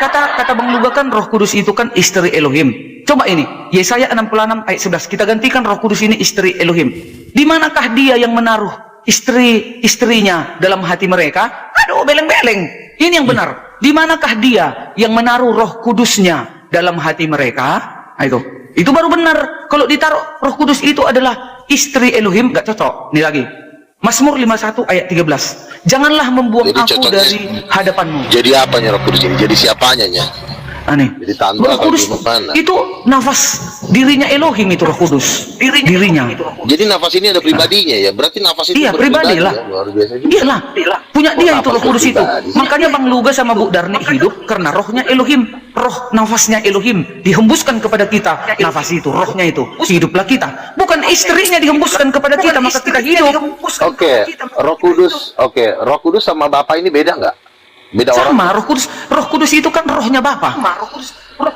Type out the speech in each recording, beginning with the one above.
kata Bang Luga kan Roh Kudus itu kan istri Elohim. Coba ini, Yesaya 66 ayat 11. Kita gantikan Roh Kudus ini istri Elohim. Di manakah dia yang menaruh istrinya dalam hati mereka? Aduh, beleng-beleng. Ini yang benar. Di manakah dia yang menaruh Roh Kudusnya dalam hati mereka? Nah, itu baru benar. Kalau ditaruh Roh Kudus itu adalah istri Elohim, nggak cocok. Ini lagi. Mazmur 51 ayat 13. Janganlah membuang aku dari hadapanmu. Jadi apanya Roh Kudus ini? Jadi siapanya nya? Aneh. Jadi tanda Roh Kudus itu nafas dirinya Elohim, itu Roh Kudus. Dirinya. Jadi nafas ini ada pribadinya ya. Berarti nafas itu pribadi lah. Ya? Luar biasa juga. Iyalah. Punya dia itu Roh Kudus itu. Makanya Bang Luga sama Bu Darni hidup karena rohnya Elohim. Roh nafasnya Elohim dihembuskan kepada kita. Nafas itu, rohnya itu. Hiduplah kita. Bukan istrinya dihembuskan kepada kita maka kita hidup. Oke. Roh Kudus sama Bapa ini beda nggak? Beda sama orang. Roh Kudus itu kan rohnya Bapa. Roh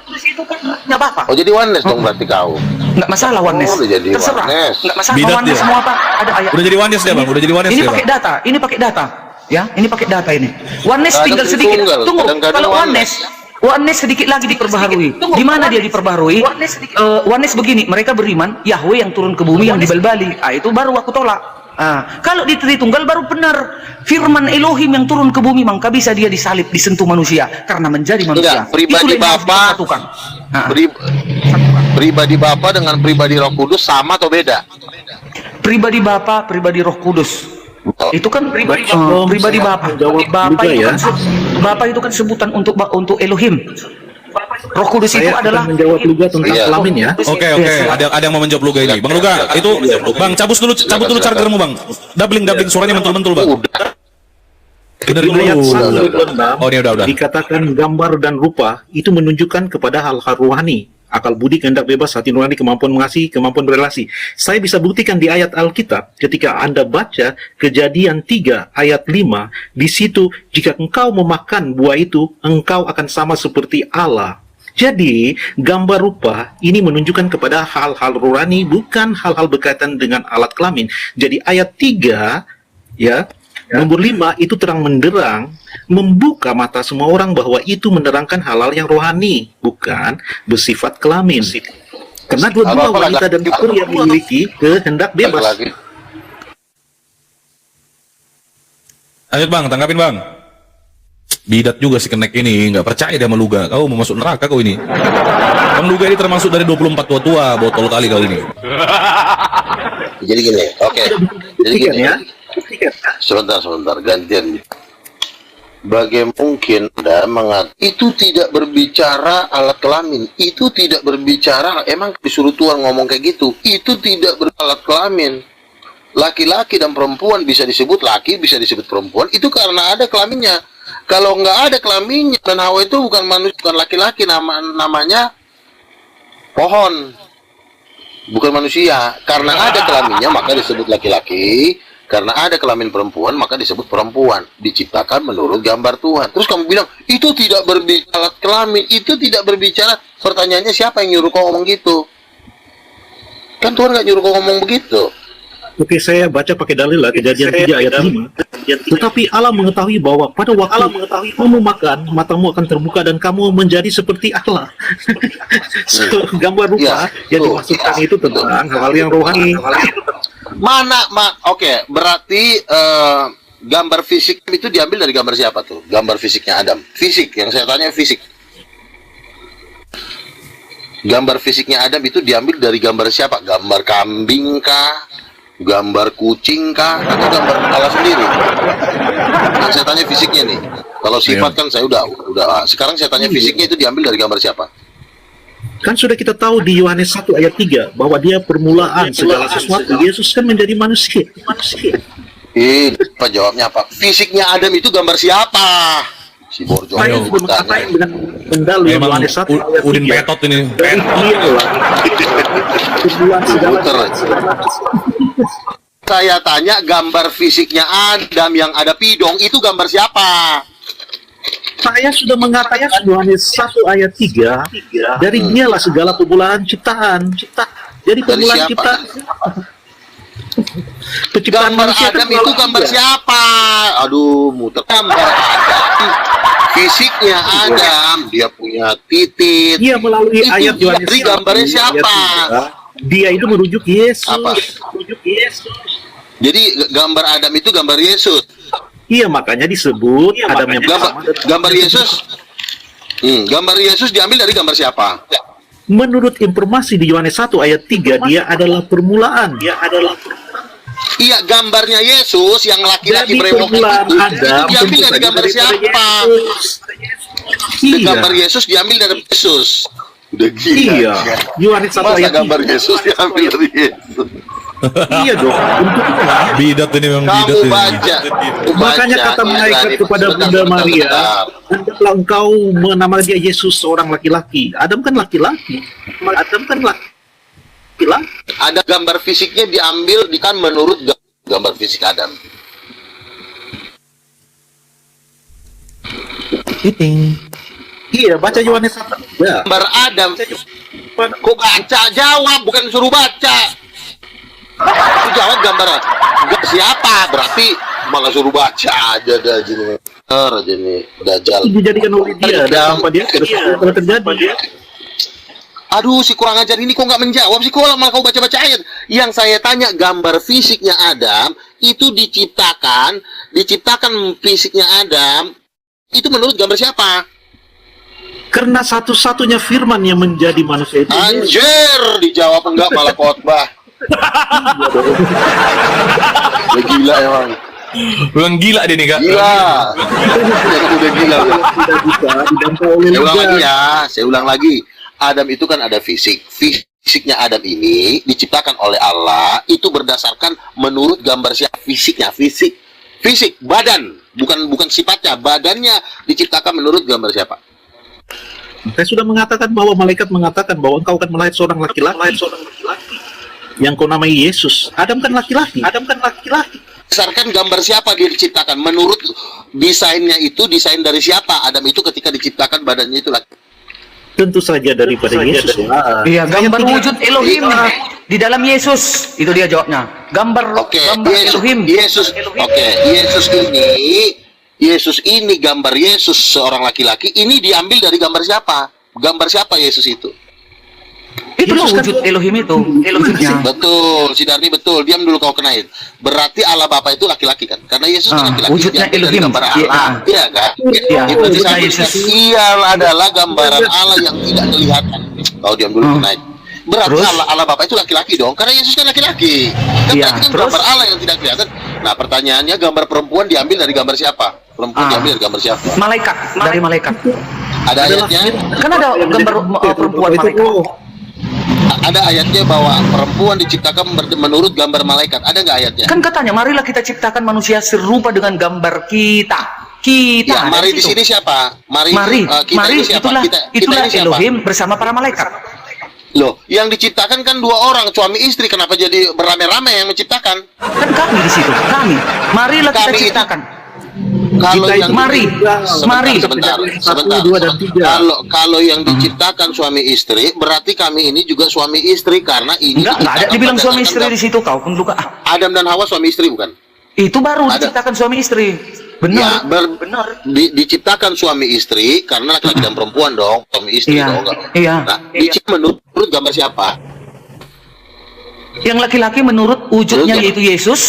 Kudus itu kan rohnya Bapa. Oh, jadi oneness dong berarti kau. Nggak masalah oneness. Oh, udah jadi terserah. oneness. Nggak masalah Bidat oneness dia. semua apa? Ada ayat. Udah jadi oneness dia, Bang. Udah jadi oneness Ini dia, pakai Bang. data. Ini pakai data. Ya, ini pakai data ini. Oneness Kadang tinggal sedikit. Tritunggal, Tunggu. kadang-kadang Kalau oneness sedikit lagi diperbaharui. Di mana dia diperbaharui? Oneness begini. Mereka beriman Yahweh yang turun ke bumi yang dibal-bali. Itu baru aku tolak. Kalau di Tritunggal baru benar firman Elohim yang turun ke bumi, maka bisa dia disalib, disentuh manusia karena menjadi manusia. Enggak, pribadi Bapa, pribadi Bapa dengan pribadi Roh Kudus sama atau beda? Pribadi Bapa, pribadi Roh Kudus. Itu kan pribadi Bapa. Bapa itu kan sebutan untuk Elohim. Roh Kudus itu adalah menjawab Luga tentang kelamin ya. Oke. Ada yang mau menjawab Luga ini. Bang Luga, itu Bang cabut dulu chargermu, Bang. Doubling suaranya mentul-mentul, Bang. Di ayat 1 Oh, ini udah. dikatakan gambar dan rupa itu menunjukkan kepada hal-hal rohani, akal budi, kehendak bebas, hati nurani, kemampuan mengasihi, kemampuan berelasi. Saya bisa buktikan di ayat Alkitab ketika Anda baca Kejadian 3 ayat 5, di situ jika engkau memakan buah itu, engkau akan sama seperti Allah. Jadi, gambar rupa ini menunjukkan kepada hal-hal rohani, bukan hal-hal berkaitan dengan alat kelamin. Jadi ayat 3 nomor 5 itu terang menderang membuka mata semua orang bahwa itu menerangkan hal-hal yang rohani, bukan bersifat kelamin. Karena dua-dua wanita dan ukur yang memiliki kehendak bebas. Lanjut, Bang, tanggapin, Bang. Bidat juga si kenek ini, nggak percaya dia sama Luga. Kau mau masuk neraka kau ini. Bang Luga ini termasuk dari 24 tua-tua, botol kali kau ini. Jadi gini, oke. Jadi gini ya. Sebentar, gantian. Bagaimana mungkin Anda mengatakan itu tidak berbicara alat kelamin, itu tidak berbicara, emang disuruh Tuhan ngomong kayak gitu, itu tidak beralat kelamin. Laki-laki dan perempuan bisa disebut laki, bisa disebut perempuan, itu karena ada kelaminnya. Kalau nggak ada kelaminnya, dan Hawa itu bukan manusia, bukan laki-laki, namanya pohon, bukan manusia. Karena ada kelaminnya maka disebut laki-laki. Karena ada kelamin perempuan maka disebut perempuan, diciptakan menurut gambar Tuhan. Terus kamu bilang itu tidak berbicara kelamin, itu tidak berbicara. Pertanyaannya siapa yang nyuruh kau ngomong gitu? Kan Tuhan nggak nyuruh kau ngomong begitu. Oke, saya baca pakai dalil lah, Kejadian 3 ayat 5. Tetapi Allah mengetahui bahwa pada waktu kamu makan, matamu akan terbuka dan kamu menjadi seperti Allah. So, gambar rupa yang dimaksudkan itu tentang hal-hal yang rohani. Oke, berarti gambar fisik itu diambil dari gambar siapa tuh? Gambar fisiknya Adam. Fisik, yang saya tanya fisik. Gambar fisiknya Adam itu diambil dari gambar siapa? Gambar kambing kah? Gambar kucing kah? Atau gambar kepala sendiri? Yang saya tanya fisiknya nih. Kalau sifat kan saya udah. Sekarang saya tanya fisiknya itu diambil dari gambar siapa? Kan sudah kita tahu di Yohanes 1 ayat 3 bahwa dia permulaan segala sesuatu. Yesus kan menjadi manusia. Apa jawabnya apa? Fisiknya Adam itu gambar siapa? Si Borjo. Saya juga mengatakan dengan pendalil Memang Yohanes 1 ayat 3. Udin Petot ini. Dari dia lah. Permulaan segala Saya tanya gambar fisiknya Adam yang ada pidong itu gambar siapa? Saya sudah mengatakan Yohanes 1 ayat 3 dari dialah segala permulaan ciptaan. Jadi permulaan siapa? ciptaan Penciptaan Gambar manusia kan Adam itu melalui gambar dia. siapa? Aduh, muter. Gambar Adam. Fisiknya Adam, dia punya titik. Iya, melalui Itu ayat Yohanes dari 1, gambarnya ayat siapa? 3, dia itu merujuk Yesus. Apa? Jadi gambar Adam itu gambar Yesus. Iya, makanya disebut Adam yang pertama. Gambar Yesus. Gambar Yesus diambil dari gambar siapa? Menurut informasi di Yohanes 1 ayat 3, dia adalah permulaan. Iya, gambarnya Yesus yang laki-laki Jadi brewok permulaan itu Adam diambil tentu dari saja gambar daripada siapa? Iya. Gambar Yesus diambil dari Yesus. Udah gila. Iya. Yohanes 1 Masa ayat gambar 3. Yesus diambil dari Yesus? Iya dong. Tentunya. Bidat ini memang Kamu bidat ini. baca. Makanya kata malaikat kepada Bunda Maria, hendaklah engkau menamai dia Yesus, seorang laki-laki. Adam kan laki-laki. Ada gambar fisiknya diambil kan menurut gambar fisik Adam. Iya, baca Yohanes 1. Ya. Gambar Adam. Kok baca? Jawab, bukan suruh baca. Itu jawab gambar siapa? Berarti malah suruh baca aja dah gini. Aja nih, dajal. Itu dijadikan oleh dia dan tanpa dia tidak terjadi. Aduh, si kurang ajar ini kok nggak menjawab sih, kok malah kau baca-baca ayat. Yang saya tanya, gambar fisiknya Adam itu diciptakan fisiknya Adam itu menurut gambar siapa? Karena satu-satunya firman yang menjadi manusia itu Yesus. Anjir, dijawab enggak malah khotbah. Udah gila emang. Memang gila dia nih, Kak. Gila. Udah gila. Tidak bisa didantau oleh Saya ulang lidah. lagi ya, saya ulang lagi. Adam itu kan ada fisik. Fisiknya Adam ini diciptakan oleh Allah itu berdasarkan menurut gambar siapa? Fisiknya, fisik badan, bukan sifatnya. Badannya diciptakan menurut gambar siapa? Saya sudah mengatakan bahwa malaikat mengatakan bahwa engkau akan melahirkan seorang laki-laki. Yang kau namai Yesus. Adam kan laki-laki. Berdasarkan gambar siapa dia diciptakan? Menurut desainnya itu desain dari siapa? Adam itu ketika diciptakan badannya itu laki. Tentu saja daripada Yesus. Iya, gambar wujud Elohim di dalam Yesus. Itu dia jawabnya. Gambar Oke, gambar Elohim. Yesus ini gambar Yesus seorang laki-laki ini diambil dari gambar siapa? Gambar siapa Yesus itu? Itulah Yesus kan wujud Elohim itu. Elohimnya. Betul, si Darni betul. Diam dulu kau kenain. Berarti Allah Bapa itu laki-laki kan? Karena Yesus kan laki-laki. wujudnya diambil dari Elohim. gambar Iya. Allah. Iya kan? Iya, Itu wujudnya disebut Yesus. Ia adalah gambaran Allah yang tidak kelihatan. Kau diam dulu kenain. Berarti Terus? Allah Bapa itu laki-laki dong, karena Yesus kan laki-laki. Kan Iya, berarti kan terus? gambar Allah yang tidak kelihatan. Nah, pertanyaannya gambar perempuan diambil dari gambar siapa? Perempuan diambil dari gambar siapa? Malaikat, dari malaikat. Ada ayatnya? Kan ada gambar perempuan malaikat. Ada ayatnya bahwa perempuan diciptakan menurut gambar malaikat. Ada nggak ayatnya? Kan katanya, marilah kita ciptakan manusia serupa dengan gambar kita. Ya, mari di situ. sini siapa? Mari kita Mari, ini siapa? itulah Kita ini siapa? Elohim bersama para malaikat. Loh, yang diciptakan kan dua orang, suami istri. Kenapa jadi beramai-ramai yang menciptakan? Kan kami di situ, kami. Marilah kita Kami itu- ciptakan. Kalau Kita yang itu- Mari, mari. sebentar. 1, 2, dan 3. Kalau yang diciptakan suami istri, berarti kami ini juga suami istri karena ini Enggak ada diciptakan dibilang suami istri berdasarkan di situ kau pun luka. Adam dan Hawa suami istri bukan? Itu baru Ada. diciptakan suami istri. Ya, Benar. Benar. diciptakan suami istri karena laki-laki dan perempuan dong, suami istri Iya, dong. Enggak? iya, Nah, iya. diciptakan menurut gambar siapa? Yang laki-laki menurut wujudnya Menurut yaitu Yesus,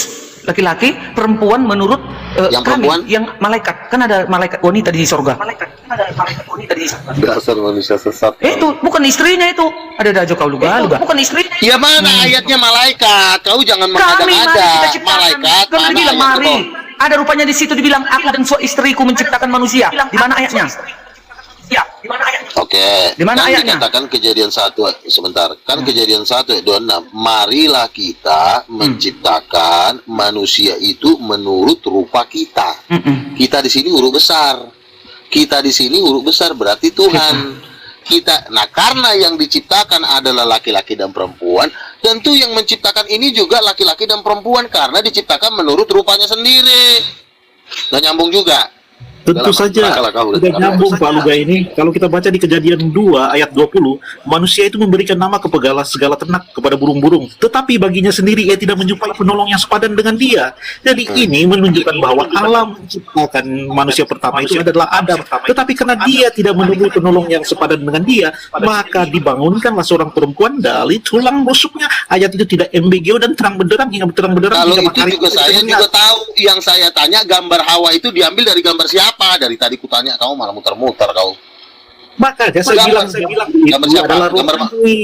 laki-laki, perempuan menurut Yang kami, perempuan? yang malaikat. Kan ada malaikat wanita di sorga. Kan Dasar manusia sesat. Itu bukan istrinya itu. Ada dajo kau luga. Bukan istrinya. Ya mana ayatnya malaikat? Kau jangan Kami mari mengada-ngada. kita ciptakan. Malaikat Kan mana dibilang ayatnya, mari. Bang? Ada rupanya di situ dibilang aku dan istriku menciptakan manusia. Di mana ayatnya? Ya, di mana ayatnya? Oke. Di mana Kan ayatnya? dikatakan kejadian 1 sebentar. Kan kejadian 1 ayat 26. Marilah kita menciptakan manusia itu menurut rupa kita. Kita di sini huruf besar. Kita di sini huruf besar berarti Tuhan. Kita. Nah, karena yang diciptakan adalah laki-laki dan perempuan, tentu yang menciptakan ini juga laki-laki dan perempuan karena diciptakan menurut rupanya sendiri. Nggak nyambung juga. Tentu saja sudah nyambung Pak Luga ini. Kalau kita baca di Kejadian 2 ayat 20, manusia itu memberikan nama kepada segala ternak, kepada burung-burung. Tetapi baginya sendiri ia tidak menjumpai penolong yang sepadan dengan dia. Jadi ini menunjukkan bahwa Allah menciptakan manusia pertama itu adalah Adam. Tetapi karena dia tidak menemui penolong yang sepadan dengan dia, maka dibangunkanlah seorang perempuan dari tulang rusuknya. Ayat itu tidak MBGO dan terang benderang hingga terang benderang. Kalau hingga itu matahari juga saya juga tahu. Yang saya tanya, gambar Hawa itu diambil dari gambar siapa? Dari tadi kutanya, kamu malah muter-muter kau. Makanya saya bilang gambar itu siapa? adalah Gambar rohani.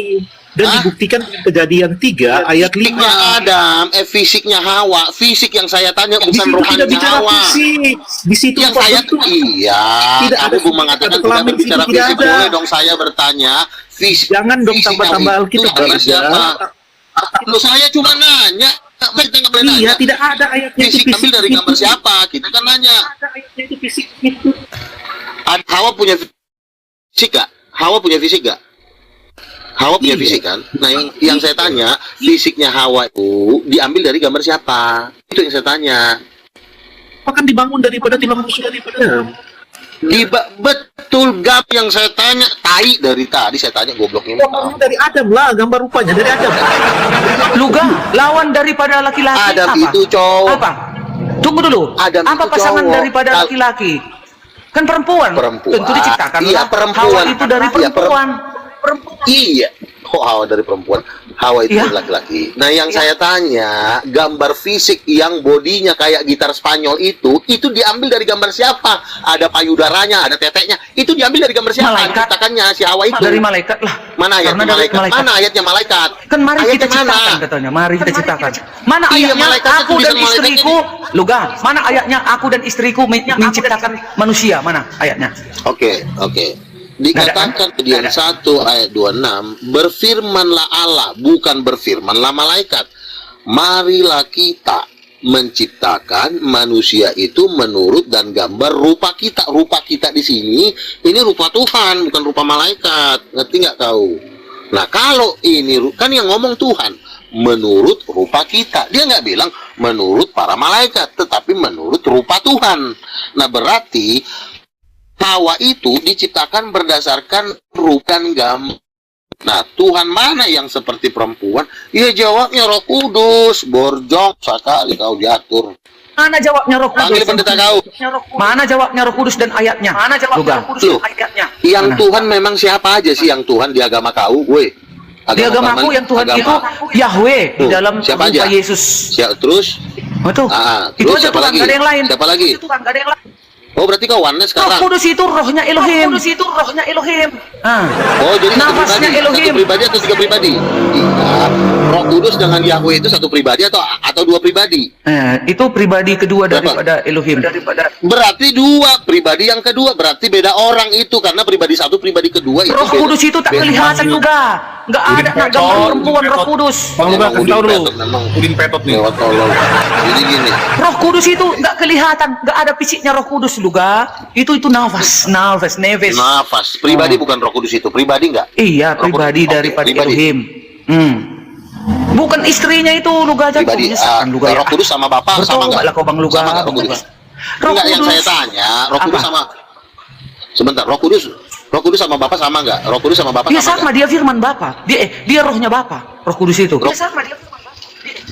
Dan dibuktikan di Kejadian 3 ayat 5. Fisiknya Adam, fisiknya Hawa. Fisik yang saya tanya Di bukan situ tidak rohaninya bicara Hawa. fisik. Di situ Yang saya iya, Tidak ada kamu fisik, mengatakan ada tidak kelamin, berbicara tidak fisik, ada. boleh dong saya bertanya fisik. Jangan dong fisiknya tambah-tambah itu Alkitab, adalah Raja. siapa? Loh, saya cuma nanya. Kita nggak boleh Iya, nanya. tidak ada ayatnya itu Fisik ambil dari gambar siapa? Kita kan nanya. Ada ayatnya itu fisik itu. Hawa punya fisik gak? Hawa punya fisik gak? Hawa punya fisik kan? Nah yang saya tanya, fisiknya Hawa itu diambil dari gambar siapa? Itu yang saya tanya. Akan dibangun daripada tulang rusuk daripada. Betul gap yang saya tanya. Tai dari tadi saya tanya, goblok ini. Gambarnya dari Adam lah, gambar rupanya dari Adam. Luga, lawan daripada laki-laki Adam apa? itu cowok. Apa? Tunggu dulu. Adam apa itu pasangan cowok. daripada laki-laki? Kan perempuan. Perempuan. Tentu diciptakan Iya, lah. perempuan. Hawa itu dari Iya, perempuan. Iya. Kok Hawa dari perempuan? Hawa itu Iya. dari laki-laki. Nah yang saya tanya, gambar fisik yang bodinya kayak gitar Spanyol itu diambil dari gambar siapa? Ada payudaranya, ada teteknya. Itu diambil dari gambar siapa? Malaikat. Ciptakannya si Hawa itu. Dari malaikat lah. Mana ayatnya Karena dari malaikat? Mana ayatnya malaikat? Kan mari Ayatnya kita ciptakan katanya. Mari kita ciptakan. Mana Iya, ayatnya malaikatnya aku dan tulisan malaikatnya istriku? Luga, mana ayatnya aku dan istriku menciptakan manusia? Mana ayatnya? Oke. Dikatakan Kejadian 1 ayat 26, berfirmanlah Allah, bukan berfirmanlah malaikat. Marilah kita menciptakan manusia itu menurut dan gambar rupa kita. Rupa kita di sini, ini rupa Tuhan, bukan rupa malaikat. Ngerti nggak kau? Nah, kalau ini kan yang ngomong Tuhan, menurut rupa kita. Dia nggak bilang menurut para malaikat, tetapi menurut rupa Tuhan. Nah, berarti Hawa itu diciptakan berdasarkan rupa dan gambar. Nah, Tuhan mana yang seperti perempuan? Ya jawabnya Roh Kudus. Borjong sekali kau diatur. Mana jawabnya Roh Kudus? Panggil pendeta kau. Mana jawabnya Roh Kudus dan ayatnya? Mana jawabnya Roh Kudus Loh, dan ayatnya? yang Mana? Tuhan memang siapa aja sih yang Tuhan di agama kau? Woi. Di agamaku yang Tuhan itu Yahweh di dalam siapa rupa aja? Yesus. Terus? Betul. Itu Terus aja siapa Tuhan, lagi? gak ada yang lain. Siapa lagi? Itu Tuhan, gak ada yang lain. Oh, berarti kau oneness Roh sekarang. Kudus itu rohnya Elohim. Roh Kudus itu rohnya Elohim. Oh, jadi satu Nafasnya pribadi, Elohim. satu pribadi atau tiga pribadi? Iya. Roh Kudus dengan Yahweh itu satu pribadi atau dua pribadi? Itu pribadi kedua Berapa? daripada Elohim. Berarti dua pribadi yang kedua, berarti beda orang itu karena pribadi satu pribadi kedua itu Roh beda. Kudus itu tak Beda. kelihatan juga. Nggak ada nak gambar perempuan Roh Kudus. Bang Luga, Emang kasih tahu dulu. Udin memang. Udin Petot nih. Lewat tolol. Jadi gini, Roh Kudus itu nggak kelihatan, nggak ada fisiknya Roh Kudus juga. Itu nafas, neves. nafas pribadi bukan Roh Kudus itu pribadi nggak? Iya, Roh pribadi Kudus. Oke, daripada pribadi. Elohim. Bukan istrinya itu Luga aja. Pribadi. Luga ya. Roh Kudus sama Bapa sama nggak? Betul lah kau Bang Luga. Sama nggak Roh Kudus? Roh Enggak, yang Kudus. saya tanya, Roh Kudus Apa? sama sebentar, Roh Kudus sama Bapa sama nggak? Roh Kudus sama Bapa Dia sama sama, nggak? dia firman Bapa. Dia rohnya Bapa. Roh Kudus itu. Dia sama, dia firman Bapa.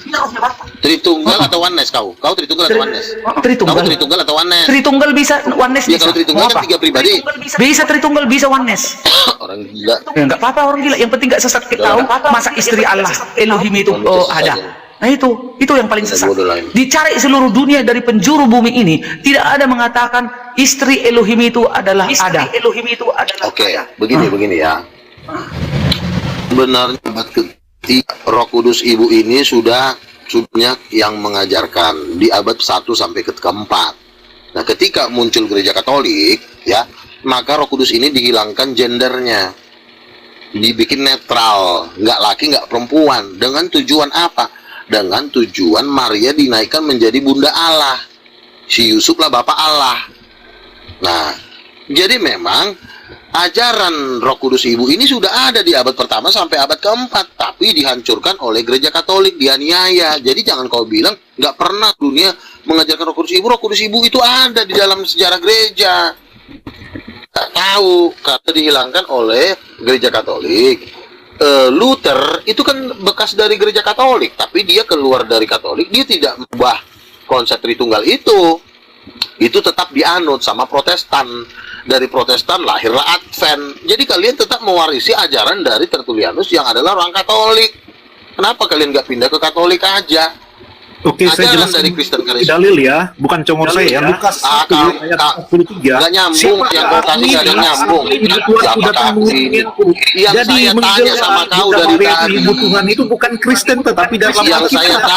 Dia rohnya Bapa. Tritunggal atau oneness kau? Kau Tritunggal atau oneness? Tritunggal. Kamu Tritunggal atau oneness? Tritunggal bisa, oneness Ya bisa. kalau Tritunggal Mau kan apa? tiga pribadi. Bisa Tritunggal, bisa oneness. Orang gila. Ya enggak apa-apa orang gila. Yang penting enggak sesat kita tahu masa istri Allah Elohim itu ada. Nah itu yang paling sesat. Dicari seluruh dunia dari penjuru bumi ini, tidak ada mengatakan istri Elohim itu adalah ada. Elohim itu adalah Oke, begini ya. Benarnya abad ketiga Roh Kudus Ibu ini sudah banyak yang mengajarkan di abad 1 sampai ke keempat. Nah, ketika muncul gereja Katolik, ya, maka Roh Kudus ini dihilangkan gendernya, dibikin netral, nggak laki nggak perempuan. Dengan tujuan apa? Dengan tujuan Maria dinaikkan menjadi bunda Allah, si Yusuf lah bapak Allah. Nah, jadi memang ajaran Roh Kudus Ibu ini sudah ada di abad pertama sampai abad keempat, tapi dihancurkan oleh gereja Katolik, dianiaya. Jadi jangan kau bilang nggak pernah dunia mengajarkan Roh Kudus Ibu. Roh Kudus Ibu itu ada di dalam sejarah gereja. Tak tahu karena dihilangkan oleh gereja Katolik. Luther itu kan bekas dari gereja Katolik, tapi dia keluar dari Katolik, dia tidak mengubah konsep Tritunggal itu tetap dianut sama Protestan. Dari Protestan lahirlah Advent. Jadi kalian tetap mewarisi ajaran dari Tertullianus yang adalah orang Katolik. Kenapa kalian nggak pindah ke Katolik aja? Oke, saya Ajaran jelaskan dari Kristen Karisma. dalil ya, bukan congor saya ya. Lukas 1 ayat 43. Nggak nyambung, yang kau kasih nggak ada nyambung. Siapakah aku ini? Yang Jadi saya tanya sama kau dari tadi. Ibu Tuhan itu bukan Kristen tetapi dalam Yang Alkitab.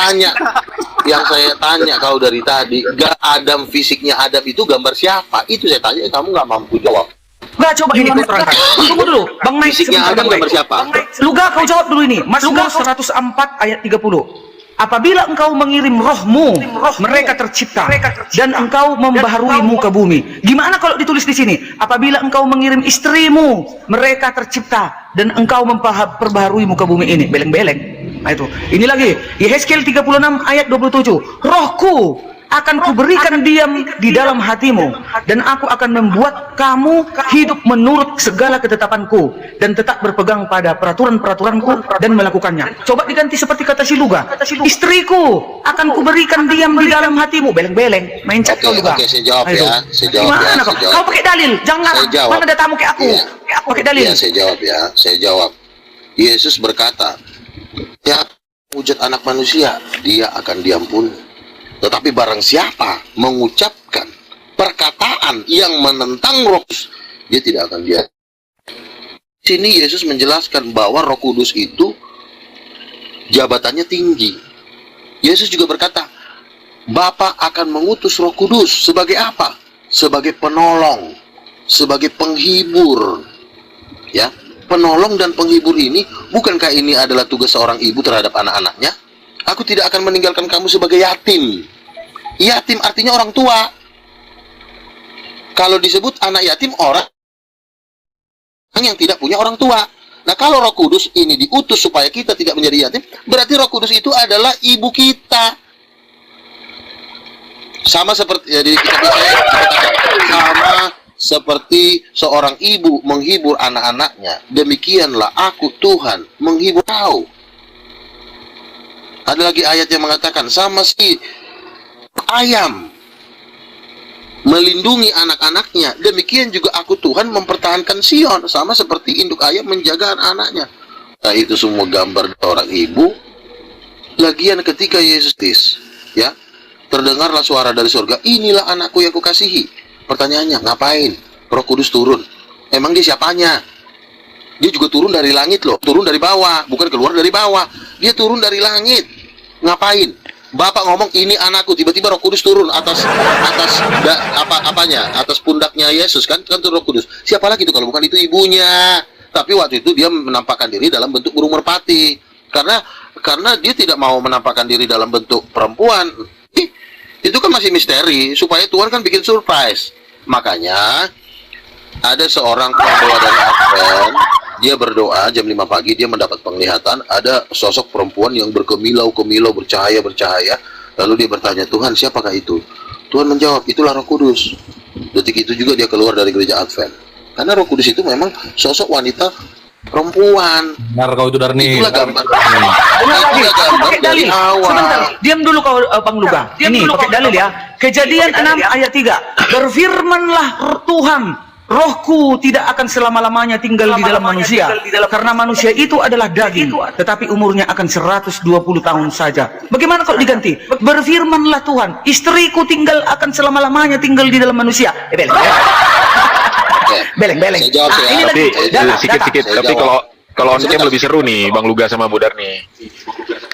saya tanya kau dari tadi, gak Adam fisiknya Adam itu gambar siapa? Itu saya tanya, kamu nggak mampu jawab. Nggak, coba ini kau terangkan. Tunggu dulu, Bang Mike. Fisiknya sebentar, Adam Bang gambar Mike. siapa? Luga, kau jawab dulu ini. Mazmur 104 ayat 30. Apabila engkau mengirim rohmu, mereka tercipta, dan engkau membaharui muka bumi. Gimana kalau ditulis di sini? Apabila engkau mengirim istrimu, mereka tercipta, dan engkau memperbaharui muka bumi ini. Beleng-beleng. Nah itu. Ini lagi, Yehezkiel 36 ayat 27. Rohku akan kuberikan diam di dalam hatimu, dan aku akan membuat kamu hidup menurut segala ketetapanku, dan tetap berpegang pada peraturan-peraturanku dan melakukannya. Coba diganti seperti kata si Luga. Istriku akan kuberikan diam di dalam hatimu. Beleng-beleng, main cat kau Luga. Oke, saya jawab Ayo. ya. Saya jawab Gimana ya. kau? Saya jawab. Kau pakai dalil, jangan. Saya jawab. Mana ada tamu kayak aku? Iya. Aku pakai dalil. Ya, saya jawab ya. Saya jawab. Yesus berkata, ya wujud anak manusia, dia akan diampuni. Tetapi barang siapa mengucapkan perkataan yang menentang Roh Kudus, dia tidak akan dia. Sini Yesus menjelaskan bahwa Roh Kudus itu jabatannya tinggi. Yesus juga berkata, Bapa akan mengutus Roh Kudus sebagai apa? Sebagai penolong, sebagai penghibur. Ya, penolong dan penghibur ini, bukankah ini adalah tugas seorang ibu terhadap anak-anaknya? Aku tidak akan meninggalkan kamu sebagai yatim. Yatim artinya orang tua. Kalau disebut anak yatim, orang yang tidak punya orang tua. Nah, kalau Roh Kudus ini diutus supaya kita tidak menjadi yatim, berarti Roh Kudus itu adalah ibu kita. Sama seperti ya, sama seperti seorang ibu menghibur anak-anaknya, demikianlah aku Tuhan menghibur kau. Ada lagi ayat yang mengatakan, sama si ayam melindungi anak-anaknya, demikian juga aku Tuhan mempertahankan Sion. Sama seperti induk ayam menjaga anak-anaknya. Nah, itu semua gambar orang ibu. Lagian ketika Yesus ya, terdengarlah suara dari surga, inilah anakku yang kukasihi. Pertanyaannya, ngapain Roh Kudus turun? Emang dia siapanya? Dia juga turun dari langit loh, turun dari bawah, bukan keluar dari bawah. Dia turun dari langit. Ngapain? Bapak ngomong ini anakku, tiba-tiba Roh Kudus turun atas pundaknya Yesus, kan turun Roh Kudus. Siapa lagi itu kalau bukan itu ibunya? Tapi waktu itu dia menampakkan diri dalam bentuk burung merpati. Karena dia tidak mau menampakkan diri dalam bentuk perempuan. Itu kan masih misteri, supaya Tuhan kan bikin surprise. Makanya ada seorang pembawa dari Advent, dia berdoa jam 5 pagi, dia mendapat penglihatan, ada sosok perempuan yang berkilau-kilau, bercahaya. Lalu dia bertanya, Tuhan siapakah itu? Tuhan menjawab, itulah Roh Kudus. Detik itu juga dia keluar dari gereja Advent. Karena Roh Kudus itu memang sosok wanita perempuan. Benar kau itu Darni. Itulah gambar. Benar lagi, Itulah aku gambar pakai dari dalil. awal. Sebentar, diam dulu kau Bang Luga. Ini pakai dalil ya. Kejadian 6 ayat 3. Berfirmanlah Tuhan, Rohku tidak akan selama-lamanya tinggal di dalam manusia, karena manusia itu adalah daging, tetapi umurnya akan 120 tahun saja. Bagaimana kalau diganti? Berfirmanlah Tuhan, istriku akan selama-lamanya tinggal di dalam manusia. Beleng. Saya jawab ya. Ini Tapi lagi. Data. sikit-sikit. Saya Tapi jawab. kalau on cam lebih seru nih, Bang Luga sama Bu Darni.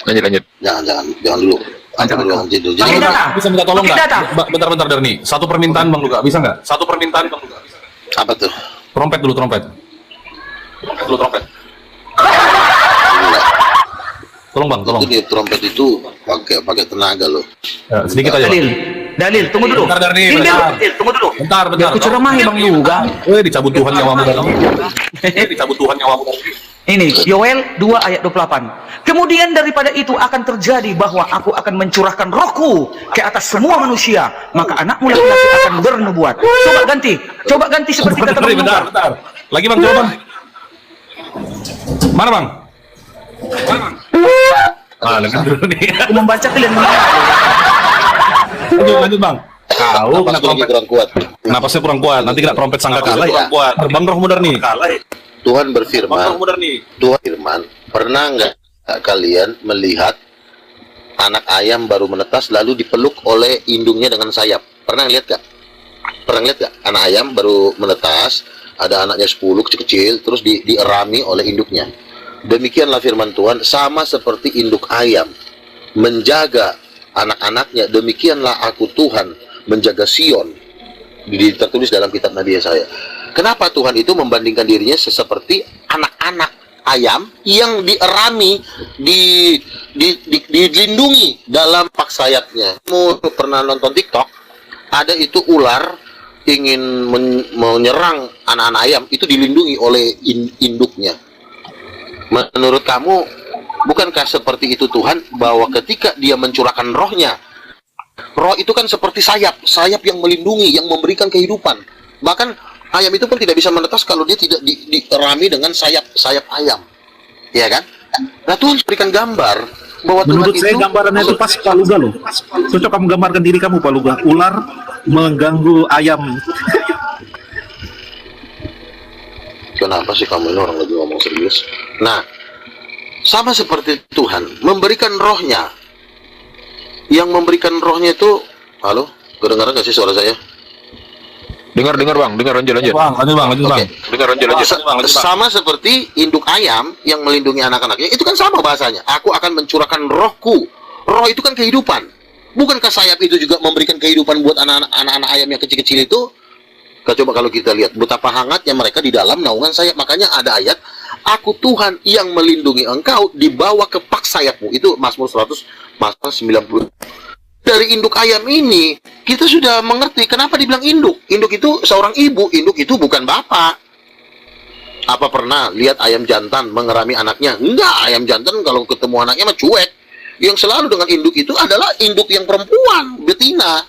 Lanjut. Jangan dulu. Apa dulu Om Jidul? Pakai Jangan. data. Bisa minta tolong Pakai nggak? data. Bentar Darni. Satu permintaan Bang Luga, bisa nggak? Satu permintaan Bang Luga. Apa tuh? Trompet dulu, trompet. Trompet. Tolong Bang, tolong. Itu dia trompet itu pakai tenaga loh. Ya, sedikit aja. Bang. Dalil, tunggu dulu. Bentar, Darni, Ini bentar. Dalil, tunggu dulu. Bentar. Biar aku ceramahi Bang Luga. Dicabut Tuhan nyawamu Darni. Dicabut Tuhan nyawamu Darni. Ini Yoel 2 ayat 28. Kemudian daripada itu akan terjadi bahwa aku akan mencurahkan rohku ke atas semua manusia, maka anakmu laki-laki akan bernubuat. Coba ganti seperti kata Bang Luka. Bentar. Lagi bang, coba bang. Mana bang? Dengar dulu nih. Aku membaca kalian Lanjut bang. Kau kena Napas lagi trompet. kurang kuat. Napasnya kurang kuat. Nanti kena trompet sangka kalah ya. kurang kuat. Bang Roh Mudar nih. Tuhan berfirman, pernah nggak kalian melihat anak ayam baru menetas lalu dipeluk oleh indungnya dengan sayap? Pernah lihat gak? Pernah lihat gak? Anak ayam baru menetas, ada anaknya 10 kecil-kecil, terus dierami oleh induknya. Demikianlah firman Tuhan, sama seperti induk ayam menjaga anak-anaknya, demikianlah aku Tuhan menjaga Sion. Tertulis dalam kitab Nabi Yesaya. Kenapa Tuhan itu membandingkan dirinya seperti anak-anak ayam yang dierami, dilindungi dalam pak sayapnya? Kamu pernah nonton TikTok? Ada itu ular ingin menyerang anak-anak ayam, itu dilindungi oleh induknya. Menurut kamu, bukankah seperti itu Tuhan, bahwa ketika dia mencurahkan rohnya, roh itu kan seperti sayap yang melindungi, yang memberikan kehidupan. Bahkan ayam itu pun tidak bisa menetas kalau dia tidak dierami dengan sayap ayam, ya kan? Nah, Tuhan berikan gambar bahwa Menurut Tuhan saya itu gambarannya itu pas Pak Luga loh. Cocok kamu gambarkan diri kamu Pak Luga. Ular mengganggu ayam. Kenapa sih kamu ini orang lagi ngomong serius? Nah, sama seperti Tuhan memberikan rohnya. Yang memberikan rohnya itu, halo, kedengaran gak sih suara saya? Dengar bang, lanjut. Bang, lanjut bang. Oke. Dengar lanjut. Sama seperti induk ayam yang melindungi anak-anaknya, itu kan sama bahasanya. Aku akan mencurahkan rohku. Roh itu kan kehidupan. Bukankah sayap itu juga memberikan kehidupan buat anak-anak ayam yang kecil-kecil itu? Coba kalau kita lihat betapa hangatnya mereka di dalam naungan sayap. Makanya ada ayat, aku Tuhan yang melindungi engkau, dibawa ke pak sayapmu. Itu Mazmur 100, Mazmur 90. Dari induk ayam ini, kita sudah mengerti kenapa dibilang induk. Induk itu seorang ibu, induk itu bukan bapak. Apa pernah lihat ayam jantan mengerami anaknya? Enggak, ayam jantan kalau ketemu anaknya mah cuek. Yang selalu dengan induk itu adalah induk yang perempuan, betina.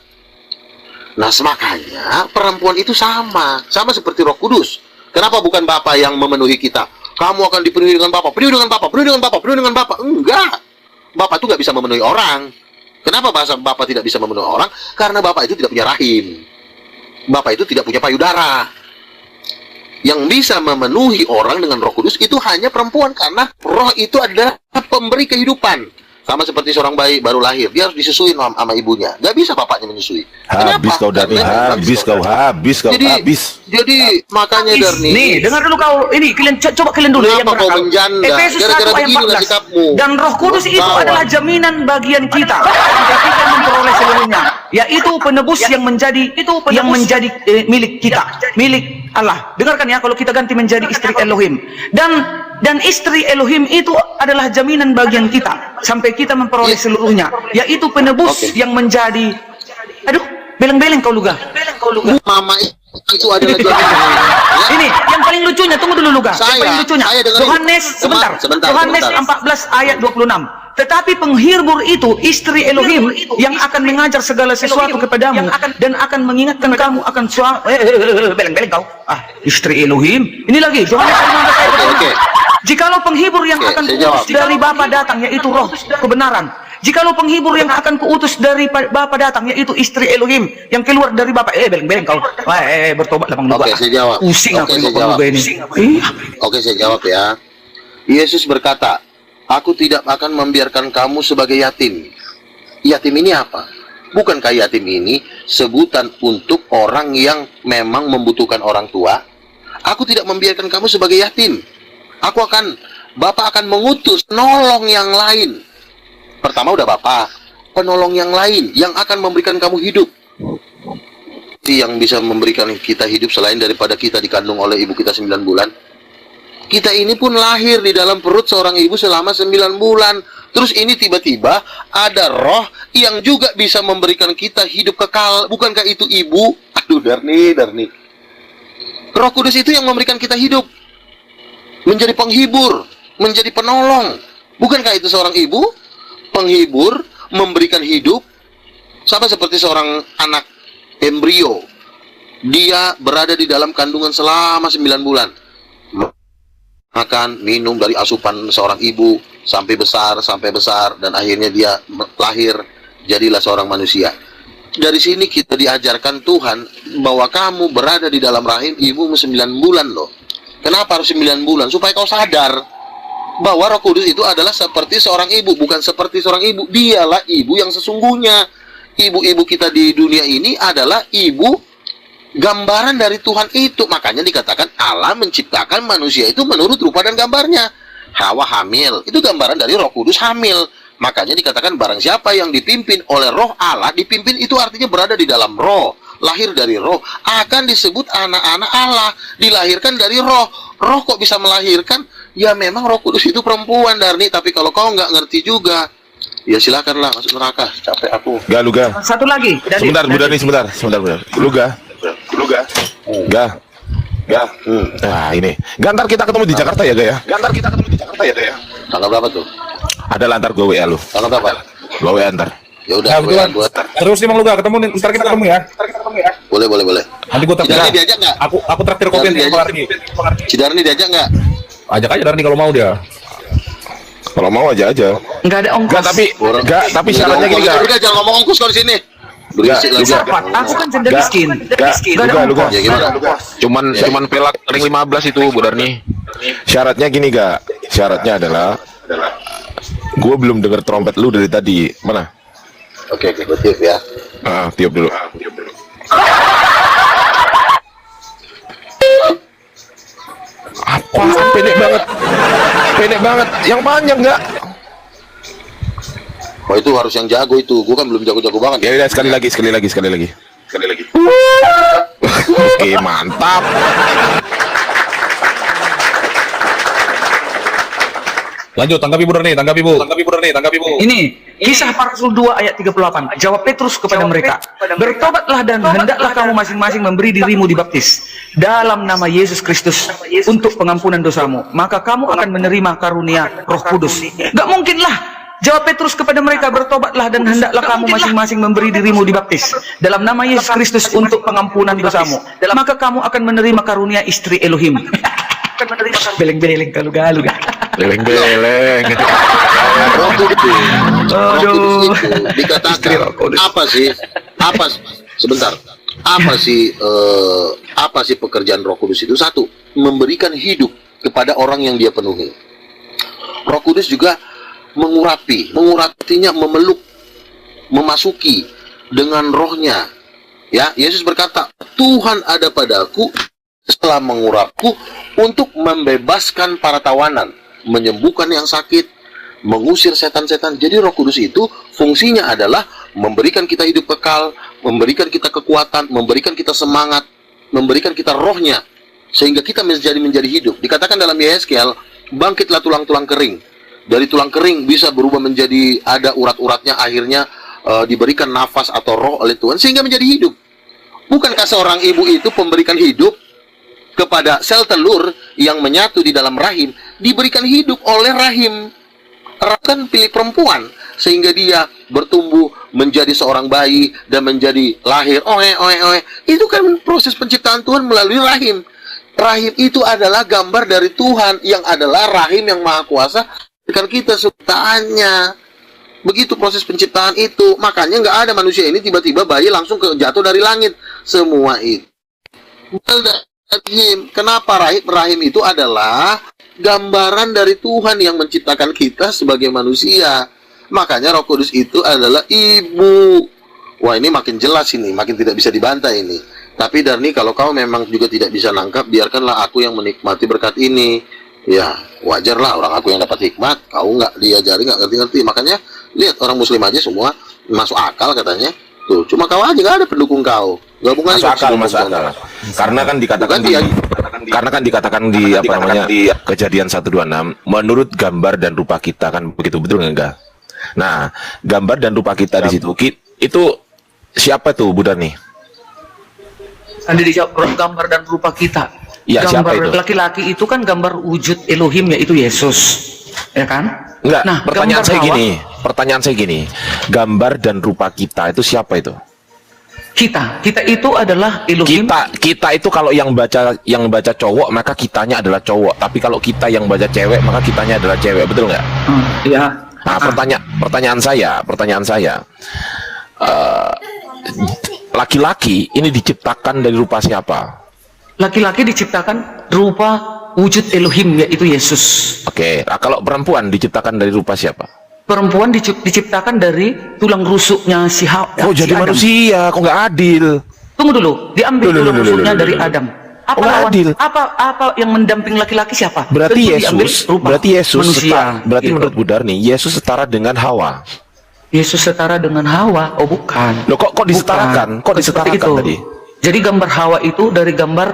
Nah, makanya perempuan itu sama seperti Roh Kudus. Kenapa bukan Bapa yang memenuhi kita? Kamu akan dipenuhi dengan Bapa, penuhi dengan Bapa. Enggak. Bapa itu nggak bisa memenuhi orang. Kenapa bahasa Bapa tidak bisa memenuhi orang? Karena Bapa itu tidak punya rahim. Bapa itu tidak punya payudara. Yang bisa memenuhi orang dengan Roh Kudus itu hanya perempuan, karena roh itu adalah pemberi kehidupan. Sama seperti seorang bayi baru lahir, dia harus disusui sama ibunya. Gak bisa bapaknya menyusui. Habis kau Darni, habis kau. Jadi makanya Darni. Nih, dengar dulu kau. Ini coba kalian dulu Kenapa kau berakal. menjanda? Efesus 1 Gara-gara ayat beginilah 14. sikapmu. Dan Roh Kudus itu Kawan. adalah jaminan bagian kita sampai kita memperoleh seluruhnya, yaitu penebus yang menjadi milik kita, milik Allah. Dengarkan ya, kalau kita ganti menjadi istri Elohim. Dan istri Elohim itu adalah jaminan bagian kita sampai kita memperoleh seluruhnya, yaitu penebus yang menjadi, aduh, beleng-beleng kau Luga. Mama itu adalah jaminan. Ini yang paling lucunya, tunggu dulu Luga. Yang paling lucunya, dengerin. Yohanes Yohanes 14 ayat 26. Tetapi penghibur itu istri Elohim yang akan mengajar segala sesuatu kepadamu dan akan mengingatkan kamu akan beleng-beleng kau. Istri Elohim. Ini lagi Yohanes 15 ayat 26. Oke. Jikalau penghibur yang akan saya kuutus jawab. dari Bapa datang, yaitu Roh kebenaran. Jikalau penghibur yang akan kuutus dari Bapa datang, yaitu istri Elohim yang keluar dari Bapa. Beleng-beleng kau. Bertobatlah Bang Luga. Oke, saya jawab. Pusing Oke, aku saya dengan Bang jawab. Luga ini. Oke, saya jawab ya. Yesus berkata, aku tidak akan membiarkan kamu sebagai yatim. Yatim ini apa? Bukankah yatim ini sebutan untuk orang yang memang membutuhkan orang tua? Aku tidak membiarkan kamu sebagai yatim. Bapak akan mengutus penolong yang lain. Pertama udah Bapak, penolong yang lain yang akan memberikan kamu hidup. Yang bisa memberikan kita hidup selain daripada kita dikandung oleh ibu kita 9 bulan. Kita ini pun lahir di dalam perut seorang ibu selama 9 bulan. Terus ini tiba-tiba ada roh yang juga bisa memberikan kita hidup kekal. Bukankah itu ibu? Aduh, Darni. Roh Kudus itu yang memberikan kita hidup. menjadi penghibur, menjadi penolong. Bukankah itu seorang ibu? Penghibur, memberikan hidup, sama seperti seorang anak embrio. Dia berada di dalam kandungan selama 9 bulan. Makan, minum dari asupan seorang ibu sampai besar, dan akhirnya dia lahir, jadilah seorang manusia. Dari sini kita diajarkan Tuhan bahwa kamu berada di dalam rahim ibumu 9 bulan loh. Kenapa harus 9 bulan? Supaya kau sadar bahwa Roh Kudus itu adalah seperti seorang ibu, bukan seperti seorang ibu. Dialah ibu yang sesungguhnya. Ibu-ibu kita di dunia ini adalah ibu gambaran dari Tuhan itu. Makanya dikatakan Allah menciptakan manusia itu menurut rupa dan gambarnya. Hawa hamil, itu gambaran dari Roh Kudus hamil. Makanya dikatakan barang siapa yang dipimpin oleh Roh Allah, dipimpin itu artinya berada di dalam Roh, lahir dari Roh, akan disebut anak-anak Allah, dilahirkan dari Roh. Roh kok bisa melahirkan? Ya memang Roh Kudus itu perempuan, Darni. Tapi kalau kau nggak ngerti juga, ya silakanlah masuk neraka. Capek aku. Ga, lu ga. Satu lagi. Sebentar, Bu Darni, sebentar. Lu ga. Ga. Nah, ini. Ga, ntar kita ketemu di Jakarta ya, Ga ya? Tanggal berapa tuh? Ada lantar gue WA lu. Tanggal berapa? Gue WA ntar. Ya udah, Nah, betulan. gua. Terus nih Bang Luga, ketemu nih. Ntar kita ketemu ya. Boleh. Nanti gua traktir. Cidarni diajak nggak? Aku traktir kopi Cidarni nanti diajak. lagi. Cidarni diajak nggak? Ajak aja Darni kalau mau dia. Kalau mau aja. Nggak ada ongkos. Tapi syaratnya gini, Ga. Udah jangan ngomong ongkos kalau di sini. Berisik lagi. Bisa, Pak. Aku kan janda miskin. Nggak ada Lu ga. ongkos. Ya gimana? Cuman pelak ring 15 itu Bu Darni. Syaratnya gini, Ga. Syaratnya adalah gue belum denger trompet lu dari tadi. Mana? Oke, gua tiup ya. Tiup dulu. Apa? Pendek banget. Yang panjang nggak? Oh itu harus yang jago itu. Gua kan belum jago-jago banget. Ya udah, sekali lagi. Oke, mantap. Lanjut, tanggapi Bu Darni, tanggapi Bu. Ini kisah para rasul 2 ayat 38. Jawab Petrus kepada mereka, bertobatlah dan hendaklah kamu masing-masing memberi dirimu dibaptis dalam nama Yesus Kristus untuk pengampunan dosamu, maka kamu akan menerima karunia Roh Kudus. Gak mungkin lah. Jawab Petrus kepada mereka, bertobatlah dan hendaklah kamu masing-masing memberi dirimu dibaptis dalam nama Yesus Kristus untuk pengampunan dosamu, maka kamu akan menerima karunia istri Elohim. Beleng-beleng galu-galu. Beleng-beleng. Roh Kudus Aduh. itu dikatakan apa sih? Sebentar. Apa sih pekerjaan Roh Kudus itu? Satu, memberikan hidup kepada orang yang dia penuhi. Roh Kudus juga mengurapinya, memeluk, memasuki dengan rohnya. Ya, Yesus berkata, Tuhan ada padaku setelah mengurapku untuk membebaskan para tawanan, menyembuhkan yang sakit, mengusir setan-setan. Jadi Roh Kudus itu fungsinya adalah memberikan kita hidup kekal, memberikan kita kekuatan, memberikan kita semangat, memberikan kita rohnya, sehingga kita menjadi hidup. Dikatakan dalam Yesaya, bangkitlah tulang-tulang kering. Dari tulang kering bisa berubah menjadi ada urat-uratnya, akhirnya diberikan nafas atau roh oleh Tuhan sehingga menjadi hidup. Bukankah seorang ibu itu memberikan hidup kepada sel telur yang menyatu di dalam rahim, diberikan hidup oleh rahim? Kan pilih perempuan sehingga dia bertumbuh menjadi seorang bayi dan menjadi lahir. Itu kan proses penciptaan Tuhan melalui rahim. Rahim itu adalah gambar dari Tuhan yang adalah rahim yang maha kuasa. Kan kita ciptaannya begitu proses penciptaan itu. Makanya nggak ada manusia ini tiba-tiba bayi langsung jatuh dari langit. Semua itu rahim. Kenapa rahim itu adalah gambaran dari Tuhan yang menciptakan kita sebagai manusia. Makanya Roh Kudus itu adalah ibu. Wah, ini makin jelas ini, makin tidak bisa dibantah ini. Tapi Darni, kalau kau memang juga tidak bisa nangkap, biarkanlah aku yang menikmati berkat ini. Ya, wajarlah orang aku yang dapat hikmat, kau nggak diajari, nggak ngerti-ngerti. Makanya lihat orang Muslim aja semua masuk akal katanya. Tuh, cuma kau aja nggak ada pendukung kau. Gabungan Masuk akal. Karena kan dikatakan di apa namanya di Kejadian 1:26, menurut gambar dan rupa kita, kan begitu, betul enggak? Nah, gambar dan rupa kita di situ itu siapa tuh Bu Darni? Anda dijawab gambar dan rupa kita. Ya, siapa itu? gambar laki-laki itu kan gambar wujud Elohim, yaitu Yesus, ya kan? Enggak, Nah, pertanyaan gambar saya Hawa, gini. Pertanyaan saya gini. Gambar dan rupa kita itu siapa itu? kita itu adalah Elohim. Kita itu kalau yang baca cowok maka kitanya adalah cowok. Tapi kalau kita yang baca cewek maka kitanya adalah cewek. Betul nggak? Ya. Nah, pertanyaan saya, laki-laki ini diciptakan dari rupa siapa? Laki-laki diciptakan rupa wujud Elohim, yaitu Yesus. Oke, nah, kalau perempuan diciptakan dari rupa siapa? Perempuan diciptakan dari tulang rusuknya si Hawa. Oh, jadi Adam. manusia, kok nggak adil? Tunggu dulu, diambil tulang rusuknya dari Adam. Apa nggak lawan? adil. Apa yang mendamping laki-laki siapa? Berarti Tentu diambil Yesus, rupa manusia. berarti Gitu. menurut Budarni, Yesus setara dengan Hawa. Yesus setara dengan Hawa? Oh, bukan. Loh, kok disetarakan? Bukan. Kok disetarakan Seperti itu. tadi? Jadi gambar Hawa itu dari gambar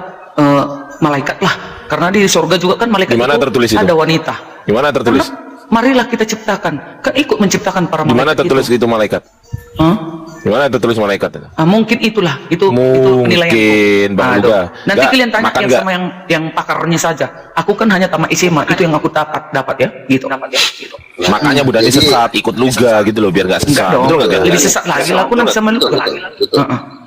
malaikat lah. Karena di surga juga kan malaikat Di mana itu tertulis itu? ada wanita. Di mana tertulis? Karena marilah kita ciptakan. Kan ikut menciptakan para Di mana malaikat tertulis itu malaikat? Hah? Di mana tertulis malaikat? Mungkin itulah, itu penilaian. Mungkin, Bang Luga. Nanti Nggak, kalian tanya makan yang nggak? sama yang pakarnya saja. Aku kan hanya tamat SMA, itu yang aku dapat ya, gitu. Gitu. Makanya Budarni Jadi- sesat, ikut Luga gitu loh, biar nggak Enggak sesat. dong. Betul nggak? Lebih sesat lagi lah, aku nanti sama lu. Betul.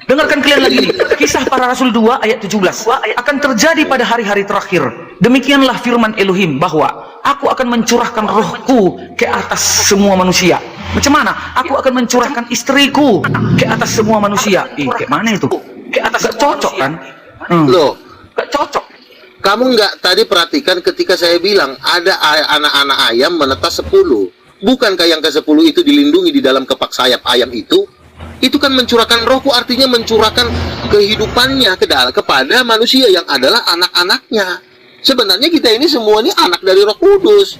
Dengarkan kalian lagi nih. Kisah para Rasul 2 ayat 17. Akan terjadi pada hari-hari terakhir. Demikianlah firman Elohim bahwa aku akan mencurahkan rohku ke atas semua manusia. Macam mana? Aku akan mencurahkan istriku ke atas semua manusia. Kayak mana itu? Ke atas, gak cocok kan? Loh, Gak cocok. kamu nggak tadi perhatikan ketika saya bilang ada anak-anak ayam menetas 10. Bukankah yang ke-10 itu dilindungi di dalam kepak sayap ayam itu? Itu kan mencurahkan rohku, artinya mencurahkan kehidupannya kepada manusia yang adalah anak-anaknya. Sebenarnya kita ini semua ini anak dari Roh Kudus.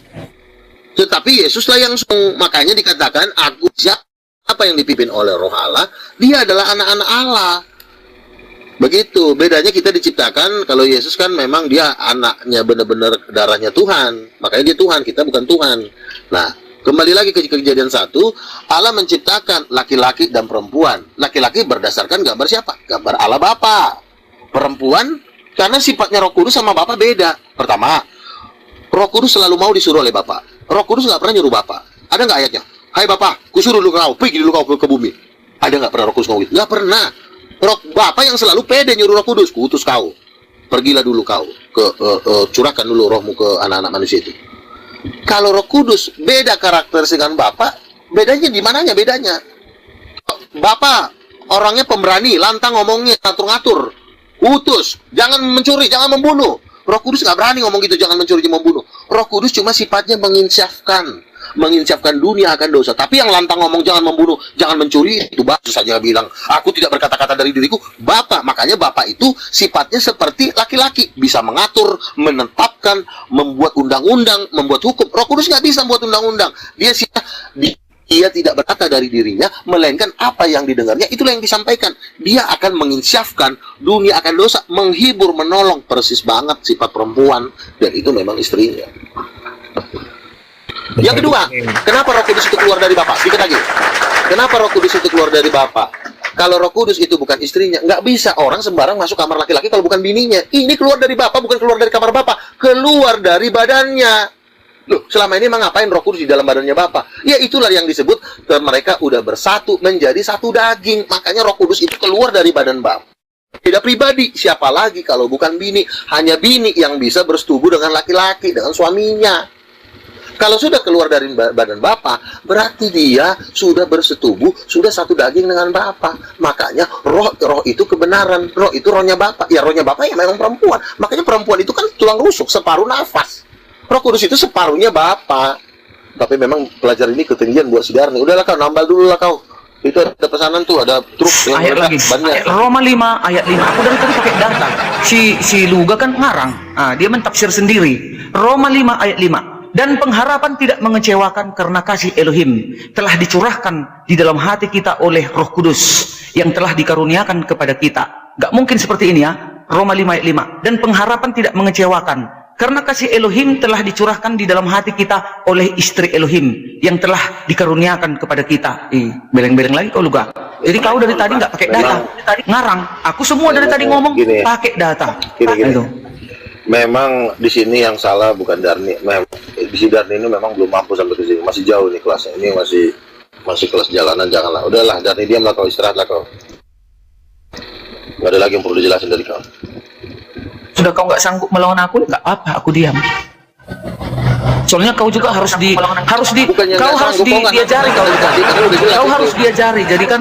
Tetapi Yesuslah yang makanya dikatakan aku siapa yang dipimpin oleh Roh Allah, dia adalah anak-anak Allah. Begitu, bedanya kita diciptakan, kalau Yesus kan memang dia anaknya benar-benar darahnya Tuhan. Makanya dia Tuhan, kita bukan Tuhan. Nah, kembali lagi ke kejadian 1, Allah menciptakan laki-laki dan perempuan. Laki-laki berdasarkan gambar siapa? Gambar Allah Bapa. Perempuan, karena sifatnya Roh Kudus sama Bapa beda. Pertama, Roh Kudus selalu mau disuruh oleh Bapa. Roh Kudus nggak pernah nyuruh Bapa. Ada nggak ayatnya? Hai Bapa, kusuruh dulu kau, pergi dulu kau ke bumi. Ada nggak pernah Roh Kudus ngomong gitu? Nggak pernah. Roh Bapa yang selalu pede nyuruh Roh Kudus, kuutus kau. Pergilah dulu kau curahkan dulu rohmu ke anak-anak manusia itu. Kalau Roh Kudus beda karakter dengan Bapa, bedanya di mananya bedanya? Bapa orangnya pemberani, lantang ngomongnya, ngatur-ngatur, utus, jangan mencuri, jangan membunuh. Roh Kudus nggak berani ngomong gitu, jangan mencuri, jangan membunuh. Roh Kudus cuma sifatnya menginsafkan dunia akan dosa. Tapi yang lantang ngomong jangan membunuh, jangan mencuri, itu bagus saja bilang, aku tidak berkata-kata dari diriku, Bapa. Makanya Bapa itu sifatnya seperti laki-laki, bisa mengatur, menetapkan, membuat undang-undang, membuat hukum. Roh Kudus nggak bisa membuat undang-undang. Dia tidak berkata dari dirinya, melainkan apa yang didengarnya, itulah yang disampaikan. Dia akan menginsafkan dunia akan dosa, menghibur, menolong. Persis banget sifat perempuan, dan itu memang istrinya. Yang kedua, kenapa Roh Kudus itu keluar dari Bapa? Dikit lagi. Kenapa Roh Kudus itu keluar dari Bapa? Kalau Roh Kudus itu bukan istrinya, nggak bisa orang sembarang masuk kamar laki-laki kalau bukan bininya. Ini keluar dari Bapa, bukan keluar dari kamar Bapa, keluar dari badannya. Loh, selama ini emang ngapain Roh Kudus di dalam badannya Bapa? Ya itulah yang disebut mereka udah bersatu menjadi satu daging. Makanya Roh Kudus itu keluar dari badan Bapa. Tidak pribadi, siapa lagi kalau bukan bini? Hanya bini yang bisa bersetubuh dengan laki-laki, dengan suaminya. Kalau sudah keluar dari badan Bapa, berarti dia sudah bersetubuh, sudah satu daging dengan Bapa. Makanya roh itu kebenaran, roh itu rohnya Bapa. Ya rohnya Bapa ya memang perempuan. Makanya perempuan itu kan tulang rusuk, separuh nafas. Roh Kudus itu separuhnya Bapa. Tapi memang pelajar ini ketinggian buat Sudarni. Udahlah kau, nambal dulu lah kau. Itu ada pesanan tuh, ada truk yang Ayat lagi. banyak. Roma 5 ayat 5. Aku dari tadi pakai data. Si Luga kan ngarang. Dia mentafsir sendiri. Roma 5 ayat 5. Dan pengharapan tidak mengecewakan karena kasih Elohim telah dicurahkan di dalam hati kita oleh Roh Kudus yang telah dikaruniakan kepada kita. Gak mungkin seperti ini ya. Roma 5 ayat 5. Dan pengharapan tidak mengecewakan karena kasih Elohim telah dicurahkan di dalam hati kita oleh istri Elohim yang telah dikaruniakan kepada kita. Beleng-beleng lagi kau Luga. Jadi kau dari tadi nggak pakai data, ngarang. Aku semua dari tadi ngomong Gini. pakai data. Gini. Itu. memang di sini yang salah bukan Darni. Di si Darni ini memang belum mampu sampai ke sini. Masih jauh nih kelasnya. Ini masih kelas jalanan, janganlah. Udahlah, Darni diamlah kau, istirahatlah kau. Gak ada lagi yang perlu dijelasin dari kau. Sudah kau nggak sanggup melawan aku, nggak apa, aku diam. Soalnya kau juga harus Bukannya kau nggak harus sanggup, kau nggak diajari, nangkap tadi, kan udah jelas kau itu. harus diajari. Jadi kan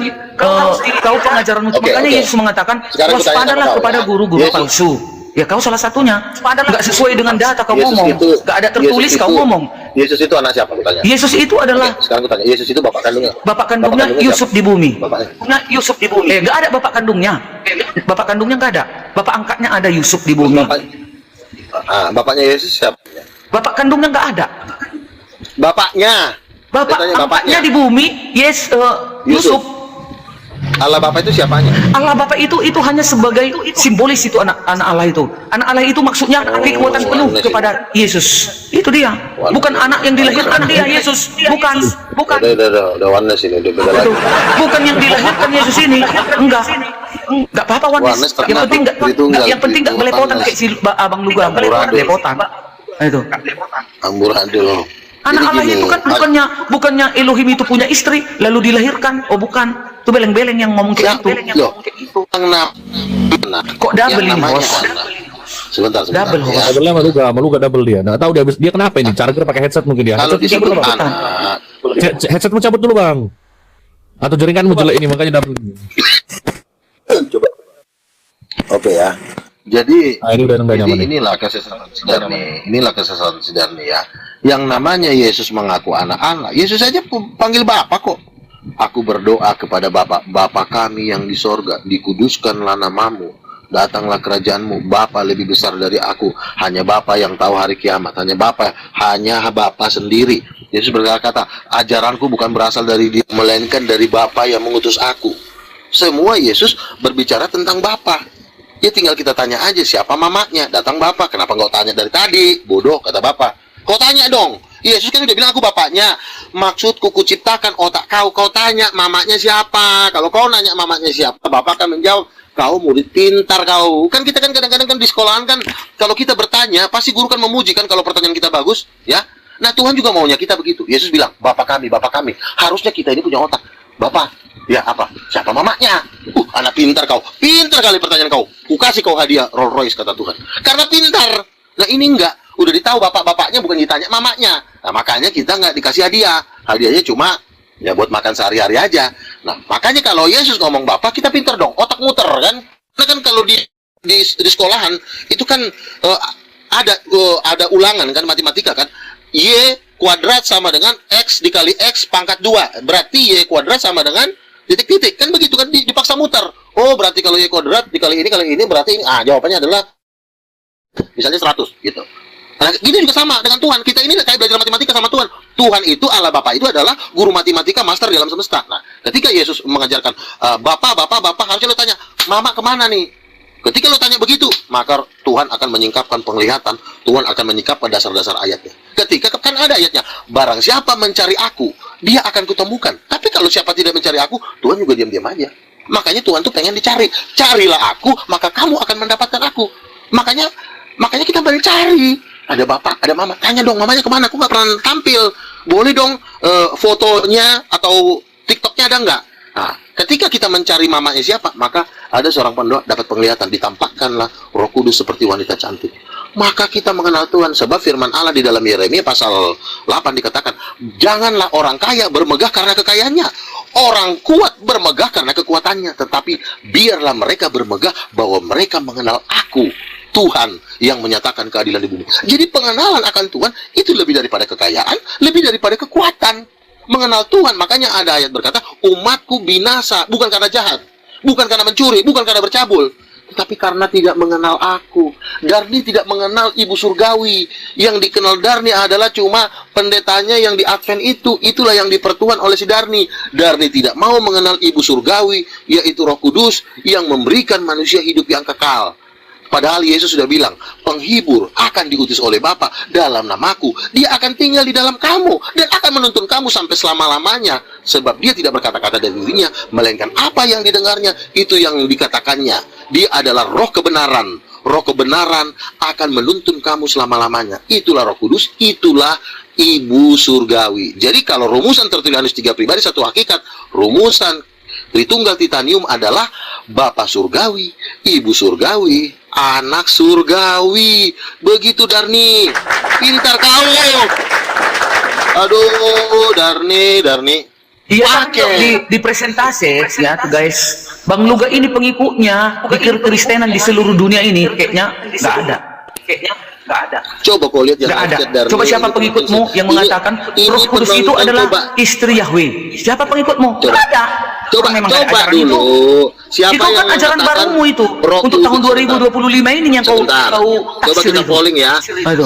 kau pengajaran untuk Oke, makanya oke. Yesus mengatakan Sekarang aku tanya sama waspadalah kau, kepada ya. guru-guru Yesus. palsu. Ya kau salah satunya. Nggak sesuai dengan data kau Yesus ngomong, itu- nggak ada tertulis Yesus kau itu- ngomong. Yesus itu anak siapa, aku tanya? Yesus itu adalah Oke, sekarang aku tanya, Yesus itu bapak kandungnya? bapak kandungnya Yusuf siapa? di bumi. Bapaknya? Yusuf di bumi. Nggak ada bapak kandungnya. Bapak kandungnya nggak ada. Bapak angkatnya ada Yusuf di bumi. Bapaknya Yesus siapa? Bapak kandungnya nggak ada. Bapaknya. Bapak Saya tanya angkatnya di bumi, Yusuf. Allah Bapak itu siapanya? Allah Bapa itu hanya sebagai simbolis itu anak Allah itu. Anak Allah itu maksudnya kekuatan penuh oneness kepada Yesus. Itu dia. Bukan anak yang dilahirkan dia Yesus. Bukan. Udah oneness ini, udah beda lagi. Itu. Bukan yang dilahirkan Yesus ini. Enggak apa-apa Oneness Wanes. karena Yang penting Tritunggal, yang penting nggak Tritunggal belepotan oneness. kayak si Abang Luga. Amburadul. Belepotan. Nah, itu. Amburadul. Anak Allah itu kan bukannya Elohim itu punya istri lalu dilahirkan. Oh bukan. Itu beleng-beleng yang ngomong kayak itu. Kok double ini, host? Sebentar. Double, host. Ya. Double-nya maluga double dia. Nggak tahu dia kenapa ini. Charger pakai headset mungkin dia. Kalau Headset disebut cabut dulu, Bang. anak, Headsetmu cabut dulu bang. Atau jaringanmu jelek ini makanya double. coba. Oke ya. Jadi Ah, ini udah nggak nyaman nih. inilah kesesatan Sidarni. Inilah kesesatan Sidarni ya. Yang namanya Yesus mengaku anak Allah. Yesus saja panggil Bapa kok. Aku berdoa kepada Bapa kami yang di sorga, dikuduskanlah namamu, datanglah kerajaanmu. Bapa lebih besar dari aku, hanya Bapa yang tahu hari kiamat, hanya Bapa sendiri. Yesus berkata, ajaranku bukan berasal dari dia, melainkan dari Bapa yang mengutus aku. Semua Yesus berbicara tentang Bapa. Ya tinggal kita tanya aja siapa mamanya, datang Bapa. Kenapa nggak tanya dari tadi? Bodoh, kata Bapa. Kau tanya dong. Yesus kan udah bilang aku bapaknya. Maksudku kuciptakan otak kau tanya mamanya siapa. Kalau kau nanya mamanya siapa, Bapak akan menjawab, kau murid pintar kau. Kan kita kan kadang-kadang kan di sekolahan kan, kalau kita bertanya, pasti guru kan memuji kan kalau pertanyaan kita bagus, ya. Nah Tuhan juga maunya kita begitu. Yesus bilang, Bapak kami. Harusnya kita ini punya otak. Bapak, ya apa? Siapa mamanya? Anak pintar kau. Pintar kali pertanyaan kau. Kukasih kau hadiah Rolls Royce, kata Tuhan. Karena pintar. Nah ini enggak. Udah ditau bapak-bapaknya, bukan ditanya mamanya. Nah makanya kita nggak dikasih hadiah. Hadiahnya cuma ya buat makan sehari-hari aja. Nah makanya kalau Yesus ngomong bapak, kita pintar dong. Otak muter kan. Karena kan kalau di sekolahan itu kan ada ulangan kan, matematika kan. Y kuadrat sama dengan X dikali X pangkat 2. Berarti Y kuadrat sama dengan titik-titik. Kan begitu kan, dipaksa muter. Oh berarti kalau Y kuadrat dikali ini berarti ini. Jawabannya adalah misalnya 100 gitu. Nah, gini juga sama dengan Tuhan. Kita ini kayak belajar matematika sama Tuhan. Tuhan itu, Allah Bapa itu adalah guru matematika master di alam semesta. Nah, ketika Yesus mengajarkan Bapak, harusnya lo tanya, Mama kemana nih? Ketika lo tanya begitu, maka Tuhan akan menyingkapkan penglihatan. Tuhan akan menyingkapkan dasar-dasar ayatnya. Ketika kan ada ayatnya, barang siapa mencari aku, dia akan kutemukan. Tapi kalau siapa tidak mencari aku, Tuhan juga diam-diam aja. Makanya Tuhan tuh pengen dicari. Carilah aku, maka kamu akan mendapatkan aku. Makanya kita balik cari. Ada bapak, ada mama. Tanya dong, mamanya kemana? Aku nggak pernah tampil. Boleh dong fotonya atau TikToknya ada nggak? Nah, ketika kita mencari mamanya siapa, maka ada seorang pendoa dapat penglihatan. Ditampakkanlah Roh Kudus seperti wanita cantik. Maka kita mengenal Tuhan. Sebab firman Allah di dalam Yeremia pasal 8 dikatakan, janganlah orang kaya bermegah karena kekayaannya. Orang kuat bermegah karena kekuatannya. Tetapi biarlah mereka bermegah bahwa mereka mengenal aku, Tuhan yang menyatakan keadilan di bumi. Jadi pengenalan akan Tuhan itu lebih daripada kekayaan, lebih daripada kekuatan. Mengenal Tuhan, makanya ada ayat berkata, umatku binasa bukan karena jahat, bukan karena mencuri, bukan karena bercabul, tetapi karena tidak mengenal aku. Darni tidak mengenal Ibu Surgawi. Yang dikenal Darni adalah cuma pendetanya yang di Advent itu. Itulah yang dipertuan oleh si Darni. Darni tidak mau mengenal Ibu Surgawi, yaitu Roh Kudus yang memberikan manusia hidup yang kekal. Padahal Yesus sudah bilang, penghibur akan diutus oleh Bapa dalam namaku. Dia akan tinggal di dalam kamu dan akan menuntun kamu sampai selama-lamanya. Sebab dia tidak berkata-kata dari dirinya, melainkan apa yang didengarnya, itu yang dikatakannya. Dia adalah roh kebenaran, roh kebenaran akan menuntun kamu selama-lamanya. Itulah Roh Kudus, itulah Ibu Surgawi. Jadi kalau rumusan Tertullianus 3 pribadi satu hakikat, rumusan Tritunggal Titanium adalah Bapa Surgawi, Ibu Surgawi, Anak Surgawi. Begitu Darni. Pintar kau. Aduh, Darni. Iya, Pakai. di presentase ya tuh guys. Bang Luga ini pengikutnya pikir Kristenan di seluruh dunia ini kayaknya nggak ada. Coba kau lihat yang Nggak ada. angkat Darni. Coba siapa pengikutmu yang mengatakan Roh Kudus itu penonton, adalah coba. istri Yahweh? Siapa pengikutmu? Coba. Nggak ada. Coba Memang nggak ada coba ajaran dulu. itu. Siapa Itu yang kan ajaran mengatakan barumu itu. Roh Untuk tahun Kudus? 2025 ini yang kau Sebentar. Coba tafsir kita itu. polling ya. Aduh.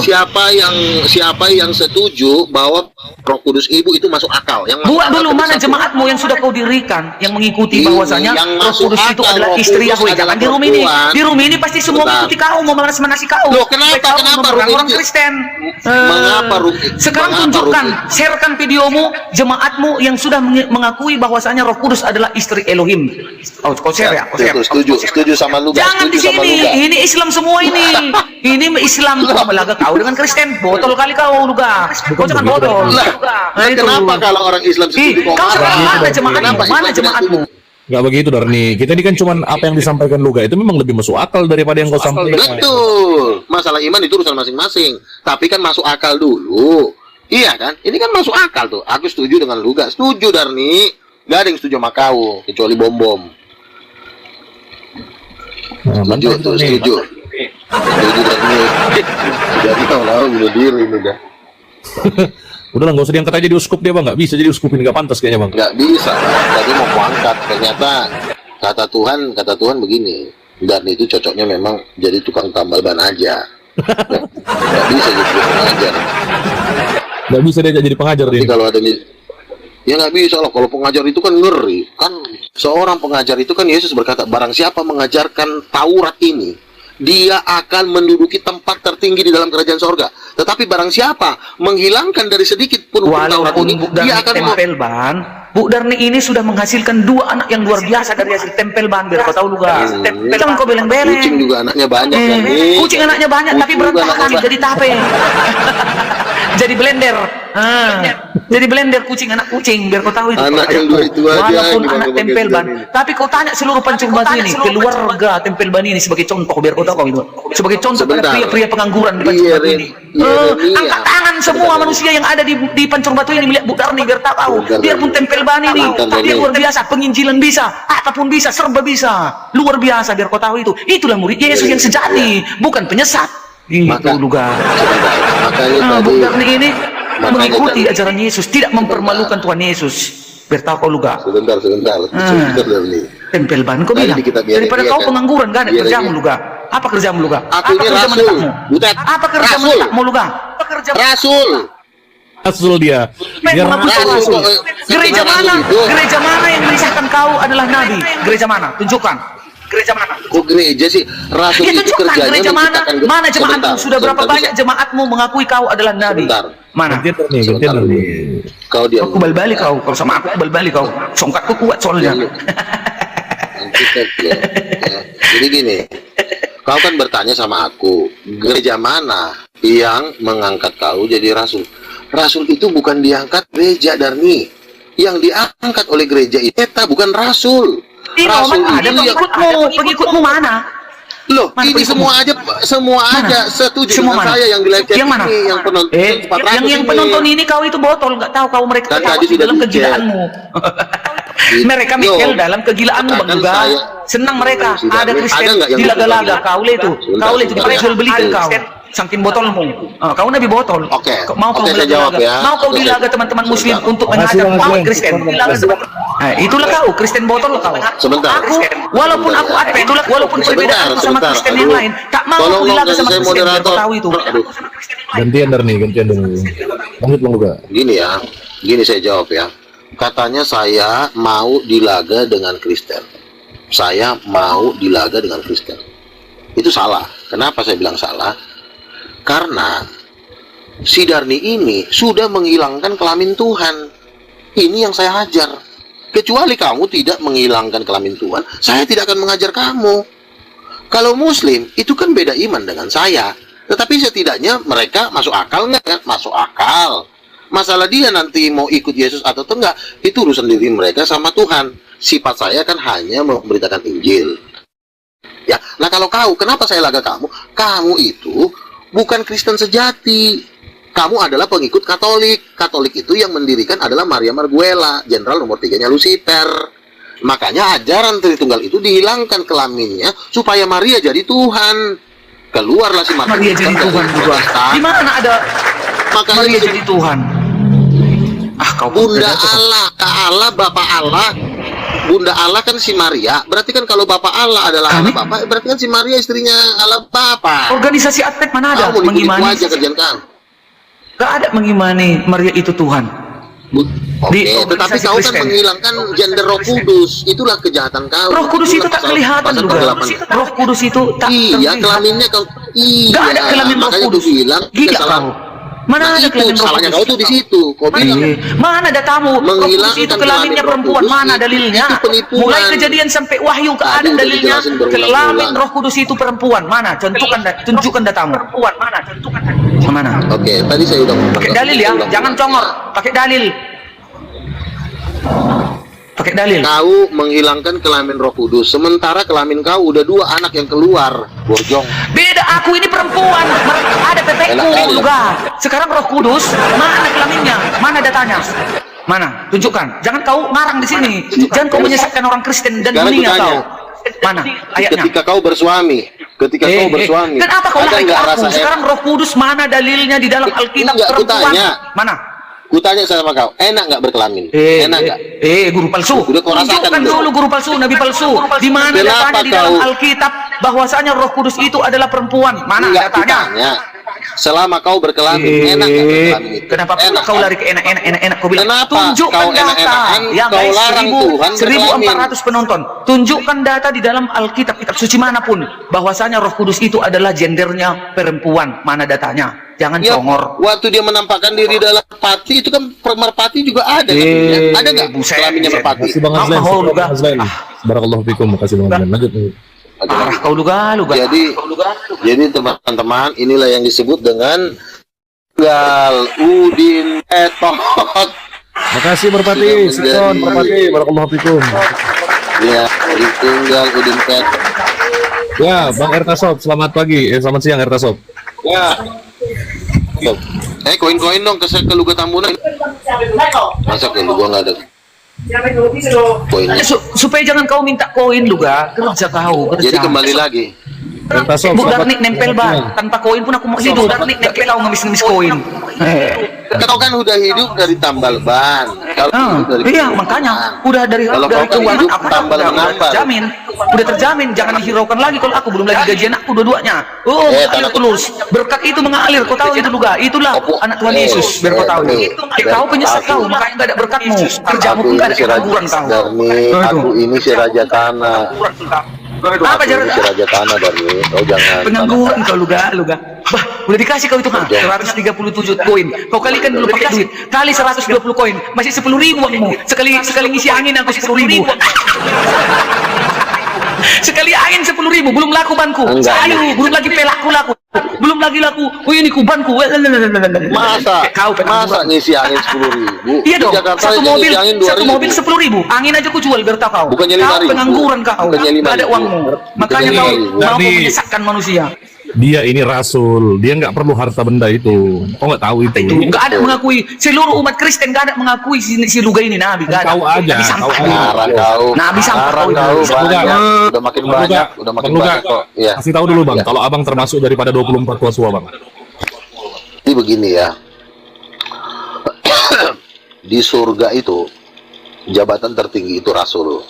Siapa yang setuju bahwa Roh Kudus Ibu itu masuk akal? Yang masuk Buat akal dulu itu mana satu. jemaatmu yang sudah kau dirikan yang mengikuti Ini bahwasanya yang Roh masuk Kudus itu akal, adalah Roh istri Kudus Yahweh. adalah Jangan di room ini. perempuan. Di room ini pasti semua Sebentar. mengikuti kau, mau manas-manasi kau. Loh, kenapa? Supaya kau Kenapa memperang room orang ini? Kristen? Mengapa room- Sekarang mengapa tunjukkan, room ini? sharekan videomu jemaatmu yang sudah mengakui bahwasanya Roh Kudus adalah istri Elohim. Oh, kau share ya? Kau share. Setuju sama lu. Jangan di sini, ini Islam semua ini. Ini Islam kau melaga kau dengan Kristen. Botol kali kau juga. Kau jangan botol. Lah, kenapa kalau orang Islam setuju kok Kau marah? mana jemaatmu? Kenapa Mana Islam tidak jemaatmu? Nggak begitu Darni. Kita ini kan cuman apa yang disampaikan Luga itu memang lebih masuk akal daripada yang kau sampaikan. Betul. Masalah iman itu urusan masing-masing. Tapi kan masuk akal dulu. Iya kan? Ini kan masuk akal tuh. Aku setuju dengan lu gak? Setuju Darni. Gak ada yang setuju sama kau kecuali bom-bom. Nah, Setuju mantap, tuh, Darni. setuju. Setuju Darni. Jadi kau lawan bunuh diri ini udah. Udah lah, nggak usah diangkat aja di uskup dia bang. Nggak bisa jadi uskup ini, nggak pantas kayaknya bang. Nggak bisa. Tadi mau kuangkat. Ternyata kata Tuhan begini. Darni itu cocoknya memang jadi tukang tambal ban aja. Nggak bisa jadi pengajar. Nggak bisa dia jadi pengajar Tapi dia. kalau ada ya nggak bisa loh. Kalau pengajar itu kan ngeri. Kan seorang pengajar itu kan Yesus berkata, barang siapa mengajarkan Taurat ini, dia akan menduduki tempat tertinggi di dalam kerajaan sorga. Tetapi barang siapa menghilangkan dari sedikit pun hukum Taurat Walaupun ini, Bu dia Darni akan tempel ban, Bu Darni ini sudah menghasilkan 2 anak yang luar biasa dari hasil tempel ban. Biar kau tahu juga. Jangan kau beleng-beleng. Kucing juga anaknya banyak kan. Kucing anaknya banyak tapi Kucing juga berantakan anaknya jadi tape. Jadi blender. Jadi blender kucing anak kucing biar kau tahu itu. Anak yang 2 itu aja, Walaupun gimana anak kau tempel pakai ban, ini? tapi kau tanya seluruh pancung batu ini, keluarga tempel ban ini sebagai contoh biar kau tahu kau itu. Sebagai contoh pada Sebentar. pria-pria pengangguran di pancung batu ini. Yeremia. Angkat tangan semua manusia yang ada di pancung batu ini melihat Bu Darni biar tahu. Bentar, Biarpun Darni. tempel ban ini, Bentar, dia Darni. luar biasa, penginjilan bisa, apapun bisa, serba bisa. Luar biasa biar kau tahu itu. Itulah murid Yesus yang sejati, bukan penyesat. Itu juga. Sebentar. Makanya Bu tadi Darni ini Makanya mengikuti tadi- ajaran Yesus, tidak mempermalukan Tuhan Yesus. Biar tahu kau juga. sebentar Darni. Tempel ban kau Tadi bilang. kita biarin Daripada dia kau kan. pengangguran gak ada Biarin kerjamu dia. luga. Apa kerjamu luga? Aku Apa ini kerja rasul. menetapmu? Butet. Apa kerja Rasul. menetapmu luga? Apa kerja Rasul. Asul dia. Dia mengaku kau Rasul. rasul. Gereja Rasul mana? itu. Gereja mana yang menisahkan kau adalah nabi? Gereja mana? Tunjukkan. Gereja mana? Kok gereja sih? Rasul Ya itu tunjukkan kerjanya gereja mana? menciptakan Mana jemaatmu? Sebentar, Sudah berapa sebentar, banyak bisa. jemaatmu mengakui kau adalah nabi? Sebentar. Mana? gantian Darni, gantian Sebentar. Darni. Kau diam. Aku balik kau. Kalau sama aku balik kau. Songkatku kuat soalnya. Nanti ya. Jadi gini, kau kan bertanya sama aku, gereja mana yang mengangkat kau jadi rasul? Rasul itu bukan diangkat gereja Darni. Yang diangkat oleh gereja itu eta bukan rasul. Di Rasul Roma ada itu yang pengikutmu mana? loh, Mana ini pengikutmu? semua Mana? aja setuju Semua dengan mana? saya yang di live chat Yang mana? ini, yang penonton 400 yang ini. penonton ini kau itu botol, nggak tahu kau mereka Kan ketawa tadi di sudah dalam di-chat. kegilaanmu. Mereka Yo, Michael dalam kegilaanmu Bang katakan juga. saya- Senang mereka. Sudah, Ada Kristen ada nggak yang dilaga-laga betul? kau le itu. Sebentar, Kau le itu sebentar. dijual belikan Ada. kau. Saking botolmu. Kau nabi botol. Oke. Mau kau Oke, saya jawab melaga-laga. ya. Mau kau Oke. dilaga teman-teman muslim Sebentar. untuk Makasih, menghadap Bang kau Aslen. Kristen. Dilaga teman- itulah kau Kristen botol kau. Sebentar. Aku walaupun aku ada itulah walaupun perbedaanku sama Sebentar. Kristen yang Aduh. lain, tak mau Tolong aku dong, dilaga kasih sama saya Kristen biar kau moderator. tahu itu. Aduh. Gantian Darni, gantian Darni. Lanjut Bang Luga. Gini ya, gini saya jawab ya. Katanya saya mau dilaga dengan Kristen. Saya mau dilaga dengan Kristen. Itu salah. Kenapa saya bilang salah? Karena si Darni ini sudah menghilangkan kelamin Tuhan. Ini yang saya hajar. Kecuali kamu tidak menghilangkan kelamin Tuhan, saya tidak akan mengajar kamu. Kalau Muslim itu kan beda iman dengan saya. Tetapi setidaknya mereka masuk akal nggak kan? Masuk akal. Masalah dia nanti mau ikut Yesus atau enggak, itu urusan diri mereka sama Tuhan. Sifat saya kan hanya memberitakan Injil. Ya, nah kalau kau, kenapa saya laga kamu? Kamu itu bukan Kristen sejati. Kamu adalah pengikut Katolik. Katolik itu yang mendirikan adalah Maria Marguela, jenderal nomor 3-nya Lucifer. Makanya ajaran Tritunggal itu dihilangkan kelaminnya supaya Maria jadi Tuhan. Keluarlah si Maria jadi Tuhan juga. Di mana ada Makanya Maria jadi Tuhan? Kau Bunda Allah, Allah, Bapak Allah. Bunda Allah kan si Maria. Berarti kan kalau Bapak Allah adalah Allah Bapak, berarti kan si Maria istrinya Allah Bapak. Organisasi advent mana ada Kamu mengimani? aja kerjaan kamu. Gak ada mengimani Maria itu Tuhan. Oke, Di tetapi organisasi kau kan Kristen. menghilangkan gender Roh Kudus. Itulah kejahatan kau. Roh Kudus itu tak kelihatan juga. Roh Kudus itu tak Iya, terlihat. kelaminnya kau. Iya. Gak ada kelamin Roh makanya Kudus. tuh bilang Gila kesalahan. kau. Mana Nah, ada itu kelamin Roh salahnya Kudus? kau tuh di situ. Kau bilang Mana ada tamu? Roh Kudus menghilangkan itu kelaminnya kelamin Roh perempuan. Kudus Mana itu dalilnya? penipuan. Mulai kejadian sampai Wahyu ke Ada ada yang dalilnya. dijelasin berulang-ulang. Kelamin Roh Kudus itu perempuan. Mana? Tunjukkan datamu. Perempuan mana? Tunjukkan. Mana? Oke, tadi saya udah ngomong. Pakai dalil ya, jangan congor. Pakai dalil. Pakai dalil. Kau menghilangkan kelamin Roh Kudus, sementara kelamin kau udah 2 anak yang keluar, borjong. Beda, aku ini perempuan. Ada Enak tetekku kali. juga. Sekarang Roh Kudus, mana kelaminnya? Mana datanya? Mana? Tunjukkan. Jangan kau ngarang di sini. Jangan kau menyesatkan orang Kristen dan Sekarang dunia ku tanya. kau. Mana ayatnya? Ketika kau bersuami, bersuami, Kenapa kau ada naik nggak aku? rasa Sekarang Roh Kudus mana dalilnya di dalam Alkitab Enggak, aku perempuan? tanya. Mana? Ku tanya sama kau, enak nggak berkelamin? Enak nggak? Guru palsu. Udah kau rasakan Tunjukkan dulu. dulu guru palsu, nabi palsu. Di mana Kenapa datanya di dalam kau- Alkitab bahwasanya Roh Kudus itu adalah perempuan? Mana Enggak, ku datanya? tanya. Selama kau berkelamin, enak nggak berkelamin itu? Kenapa pula Enak, kau kan? lari ke enak? Kau bilang, Kenapa tunjukkan kau data. enak-enakan, Ya kau guys, larang Tuhan 1400 penonton. Tunjukkan data di dalam Alkitab, kitab suci manapun, bahwasanya Roh Kudus itu adalah gendernya perempuan. Mana datanya? Jangan Ya, congor. waktu dia menampakkan diri dalam merpati, itu kan merpati juga ada katanya. Ada nggak buset, kelaminnya buset. merpati? Makasih Bang Apa Azlan. kau Bang juga? Azlan. Barakallahu fikum. Makasih Bang Azlan. Lanjut. Parah kau luga. Jadi teman-teman, inilah yang disebut dengan gal udin etot. Makasih Merpati. Sudah Sikon menjadi- Merpati. Barakallahu fikum. Ya, ditinggal udin pet. Ya, Bang Ertasop. Selamat pagi. Selamat siang Ertasop. Ya. Koin-koin dong ke Luga Tambunan. Masa ke Luga nggak ada koinnya? Supaya jangan kau minta koin luga. Kerja kau. Jadi kembali lagi. Ertasop. Bu selamat- Darnik nempel bang, tanpa koin pun aku mau hidup. Darnik nempel kau ngemis-ngemis koin. Kau kan udah hidup dari tambal ban. Kalau hidup dari Iya keuangan. makanya udah dari Kalau kau kan keuangan hidup aku tambal udah menambal. terjamin, udah terjamin. Jangan dihiraukan lagi kalau aku belum lagi gajian aku dua-duanya. Mengalir tanah terus, berkat itu mengalir. Kau tahu itu juga, itulah anak Tuhan Yesus. Biar kau tahu. Kau penyesat kau, makanya nggak ada berkatmu. Kerjamu pun nggak ada keangguran kau. Aku ini si Raja Tanah. Apa Aku ini si jarak? Raja Tanah Darmi. Oh jangan. Pengangguran kau luga. Bah, udah dikasih kau itu ha, 137 koin. Kau kalikan dulu pakai duit. Kali 120 koin, masih 10.000 uangmu. Sekali ngisi angin aku 10.000. Sekali angin 10.000, belum laku banku. Enggak. Ayo, belum lagi pelaku laku. Belum lagi laku. Oh ini kubanku. Masa? Kau Masa ngisi angin 10.000? Iya dong, Di Jakarta satu aja mobil, ngisi angin satu 2.000. mobil 10.000. Angin aja ku jual biar tahu kau. Bukannya Kau 5.000. pengangguran kau. Bukannya Nggak ada 5.000. uangmu. Makanya kau Bukannya 5.000. mau Jadi- menyesatkan manusia. Dia ini rasul. Dia nggak perlu harta benda itu. Kau nggak tahu itu. Itu nggak ada mengakui, seluruh umat Kristen nggak ada mengakui si Luga ini nabi. Nggak ada. Tahu aja, Nabi sampah. tahu aja. Ngarang kau. Nabi sampah Ngarang kau. kau Bang Luga. banyak. Udah makin Bang banyak. Luga, Udah makin Bang Luga, banyak kok. Iya. kasih tahu dulu Bang. Ya. Kalau Abang termasuk daripada 24 tua Bang. Jadi begini ya. Di surga itu jabatan tertinggi itu rasul.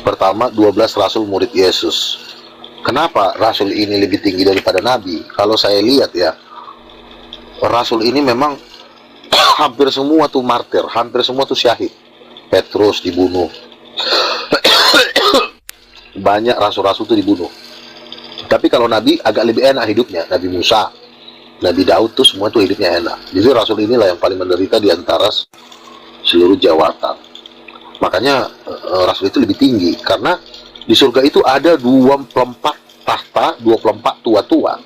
Pertama 12 rasul murid Yesus. Kenapa rasul ini lebih tinggi daripada nabi? Kalau saya lihat ya, rasul ini memang hampir semua tuh martir, hampir semua tuh syahid. Petrus dibunuh. Banyak rasul-rasul tuh dibunuh. Tapi kalau nabi agak lebih enak hidupnya. Nabi Musa, Nabi Daud tuh semua tuh hidupnya enak. Jadi rasul inilah yang paling menderita di antara seluruh jawatan. Makanya rasul itu lebih tinggi karena di surga itu ada 24 tahta, 24 tua-tua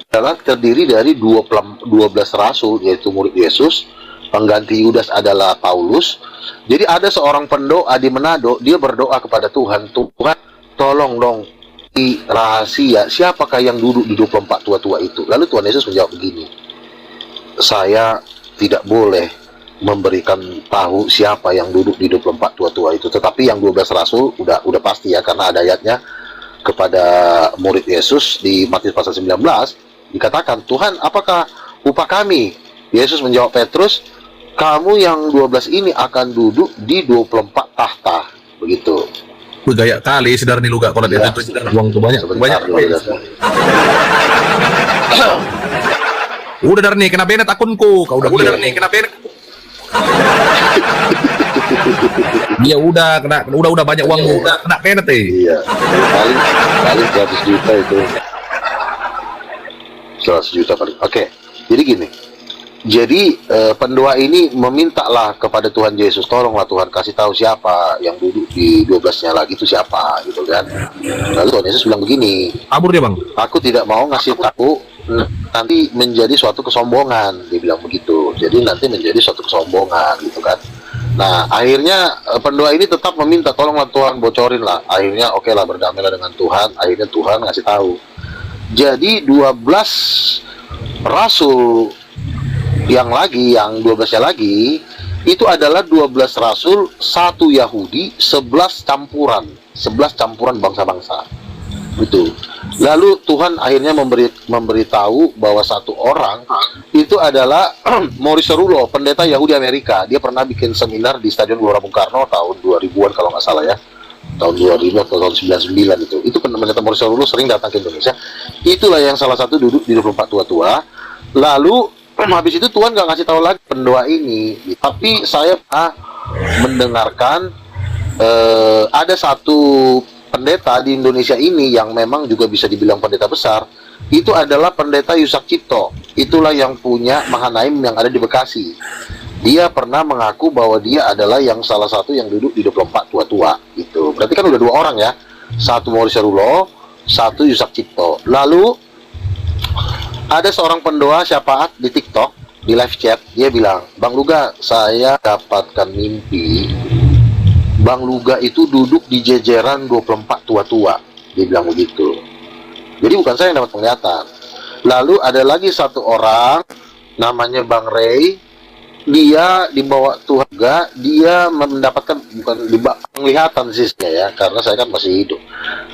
adalah terdiri dari 12 rasul, yaitu murid Yesus. Pengganti Yudas adalah Paulus. Jadi ada seorang pendoa di Manado, dia berdoa kepada Tuhan, Tuhan tolong dong di rahasia siapakah yang duduk di 24 tua-tua itu. Lalu Tuhan Yesus menjawab begini, saya tidak boleh memberikan tahu siapa yang duduk di 24 tua-tua itu, tetapi yang 12 rasul udah pasti ya, karena ada ayatnya kepada murid Yesus di Matius pasal 19 dikatakan, Tuhan apakah upah kami? Yesus menjawab Petrus, kamu yang 12 ini akan duduk di 24 tahta. Begitu. Wih, gaya kali sedar nih lu gak kalau Ya. itu uang tuh banyak. Sebentar, Udah dar nih, kena benet akunku. Kau udah dar nih, kena benet. Dia udah banyak uangmu, kena benet Iya. Paling 100 juta itu. 100 juta paling. Oke. Jadi gini. Jadi pendoa ini memintalah kepada Tuhan Yesus, tolonglah Tuhan kasih tahu siapa yang duduk di 12-nya lagi itu siapa, gitu kan. Lalu Tuhan Yesus bilang begini, kabur dia bang. aku tidak mau ngasih tahu, nanti menjadi suatu kesombongan, dia bilang begitu. Jadi nanti menjadi suatu kesombongan, gitu kan. Nah, akhirnya pendoa ini tetap meminta, tolonglah Tuhan bocorin lah. Akhirnya oke lah, berdamailah dengan Tuhan. Akhirnya Tuhan ngasih tahu. Jadi 12 rasul yang 12-nya lagi itu adalah 12 rasul, 1 Yahudi, 11 campuran bangsa-bangsa. Gitu. Lalu Tuhan akhirnya memberitahu bahwa satu orang itu adalah Maurice Cerullo, pendeta Yahudi Amerika. Dia pernah bikin seminar di Stadion Gelora Bung Karno tahun 2000-an kalau nggak salah ya. Tahun 2000 atau tahun 99 itu. Itu pendeta Maurice Cerullo sering datang ke Indonesia. Itulah yang salah satu duduk di 24 tua-tua. Lalu habis itu Tuhan nggak ngasih tahu lagi pendoa ini. Tapi saya mendengarkan ada satu pendeta di Indonesia ini yang memang juga bisa dibilang pendeta besar. Itu adalah pendeta Yusak Cipto. Itulah yang punya Mahanaim yang ada di Bekasi. Dia pernah mengaku bahwa dia adalah yang salah satu yang duduk di 24 tua-tua. Itu berarti kan udah 2 orang ya. Satu Maurice Cerullo, satu Yusak Cipto. Lalu ada seorang pendoa syafaat di TikTok, di live chat, dia bilang, Bang Luga, saya dapatkan mimpi Bang Luga itu duduk di jejeran 24 tua-tua. Dia bilang begitu. Jadi bukan saya yang dapat penglihatan. Lalu ada lagi satu orang, namanya Bang Ray, dia dibawa Tuhan juga, dia mendapatkan, bukan penglihatan sih ya, karena saya kan masih hidup.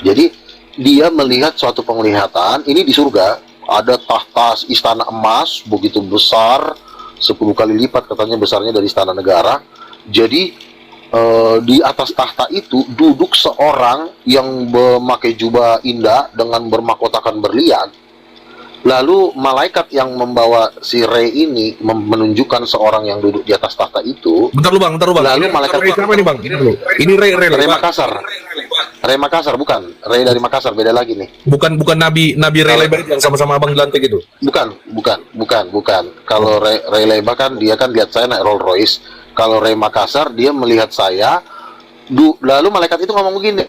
Jadi dia melihat suatu penglihatan, ini di surga, ada tahta istana emas begitu besar, 10 kali lipat katanya besarnya dari istana negara. Jadi di atas tahta itu duduk seorang yang memakai jubah indah dengan bermahkotakan berlian. Lalu malaikat yang membawa si Ray ini menunjukkan seorang yang duduk di atas tahta itu. Bentar lu bang. Lalu malaikat siapa ini bang? Ini dulu. Ini Ray Makassar. Ray Makassar bukan. Ray dari Makassar, beda lagi nih. Bukan Nabi Ray Lebar yang sama-sama abang dilantik itu. Bukan. Kalau Ray Lebar kan dia kan lihat saya naik Rolls Royce. Kalau Ray Makassar dia melihat saya. Lalu malaikat itu ngomong begini,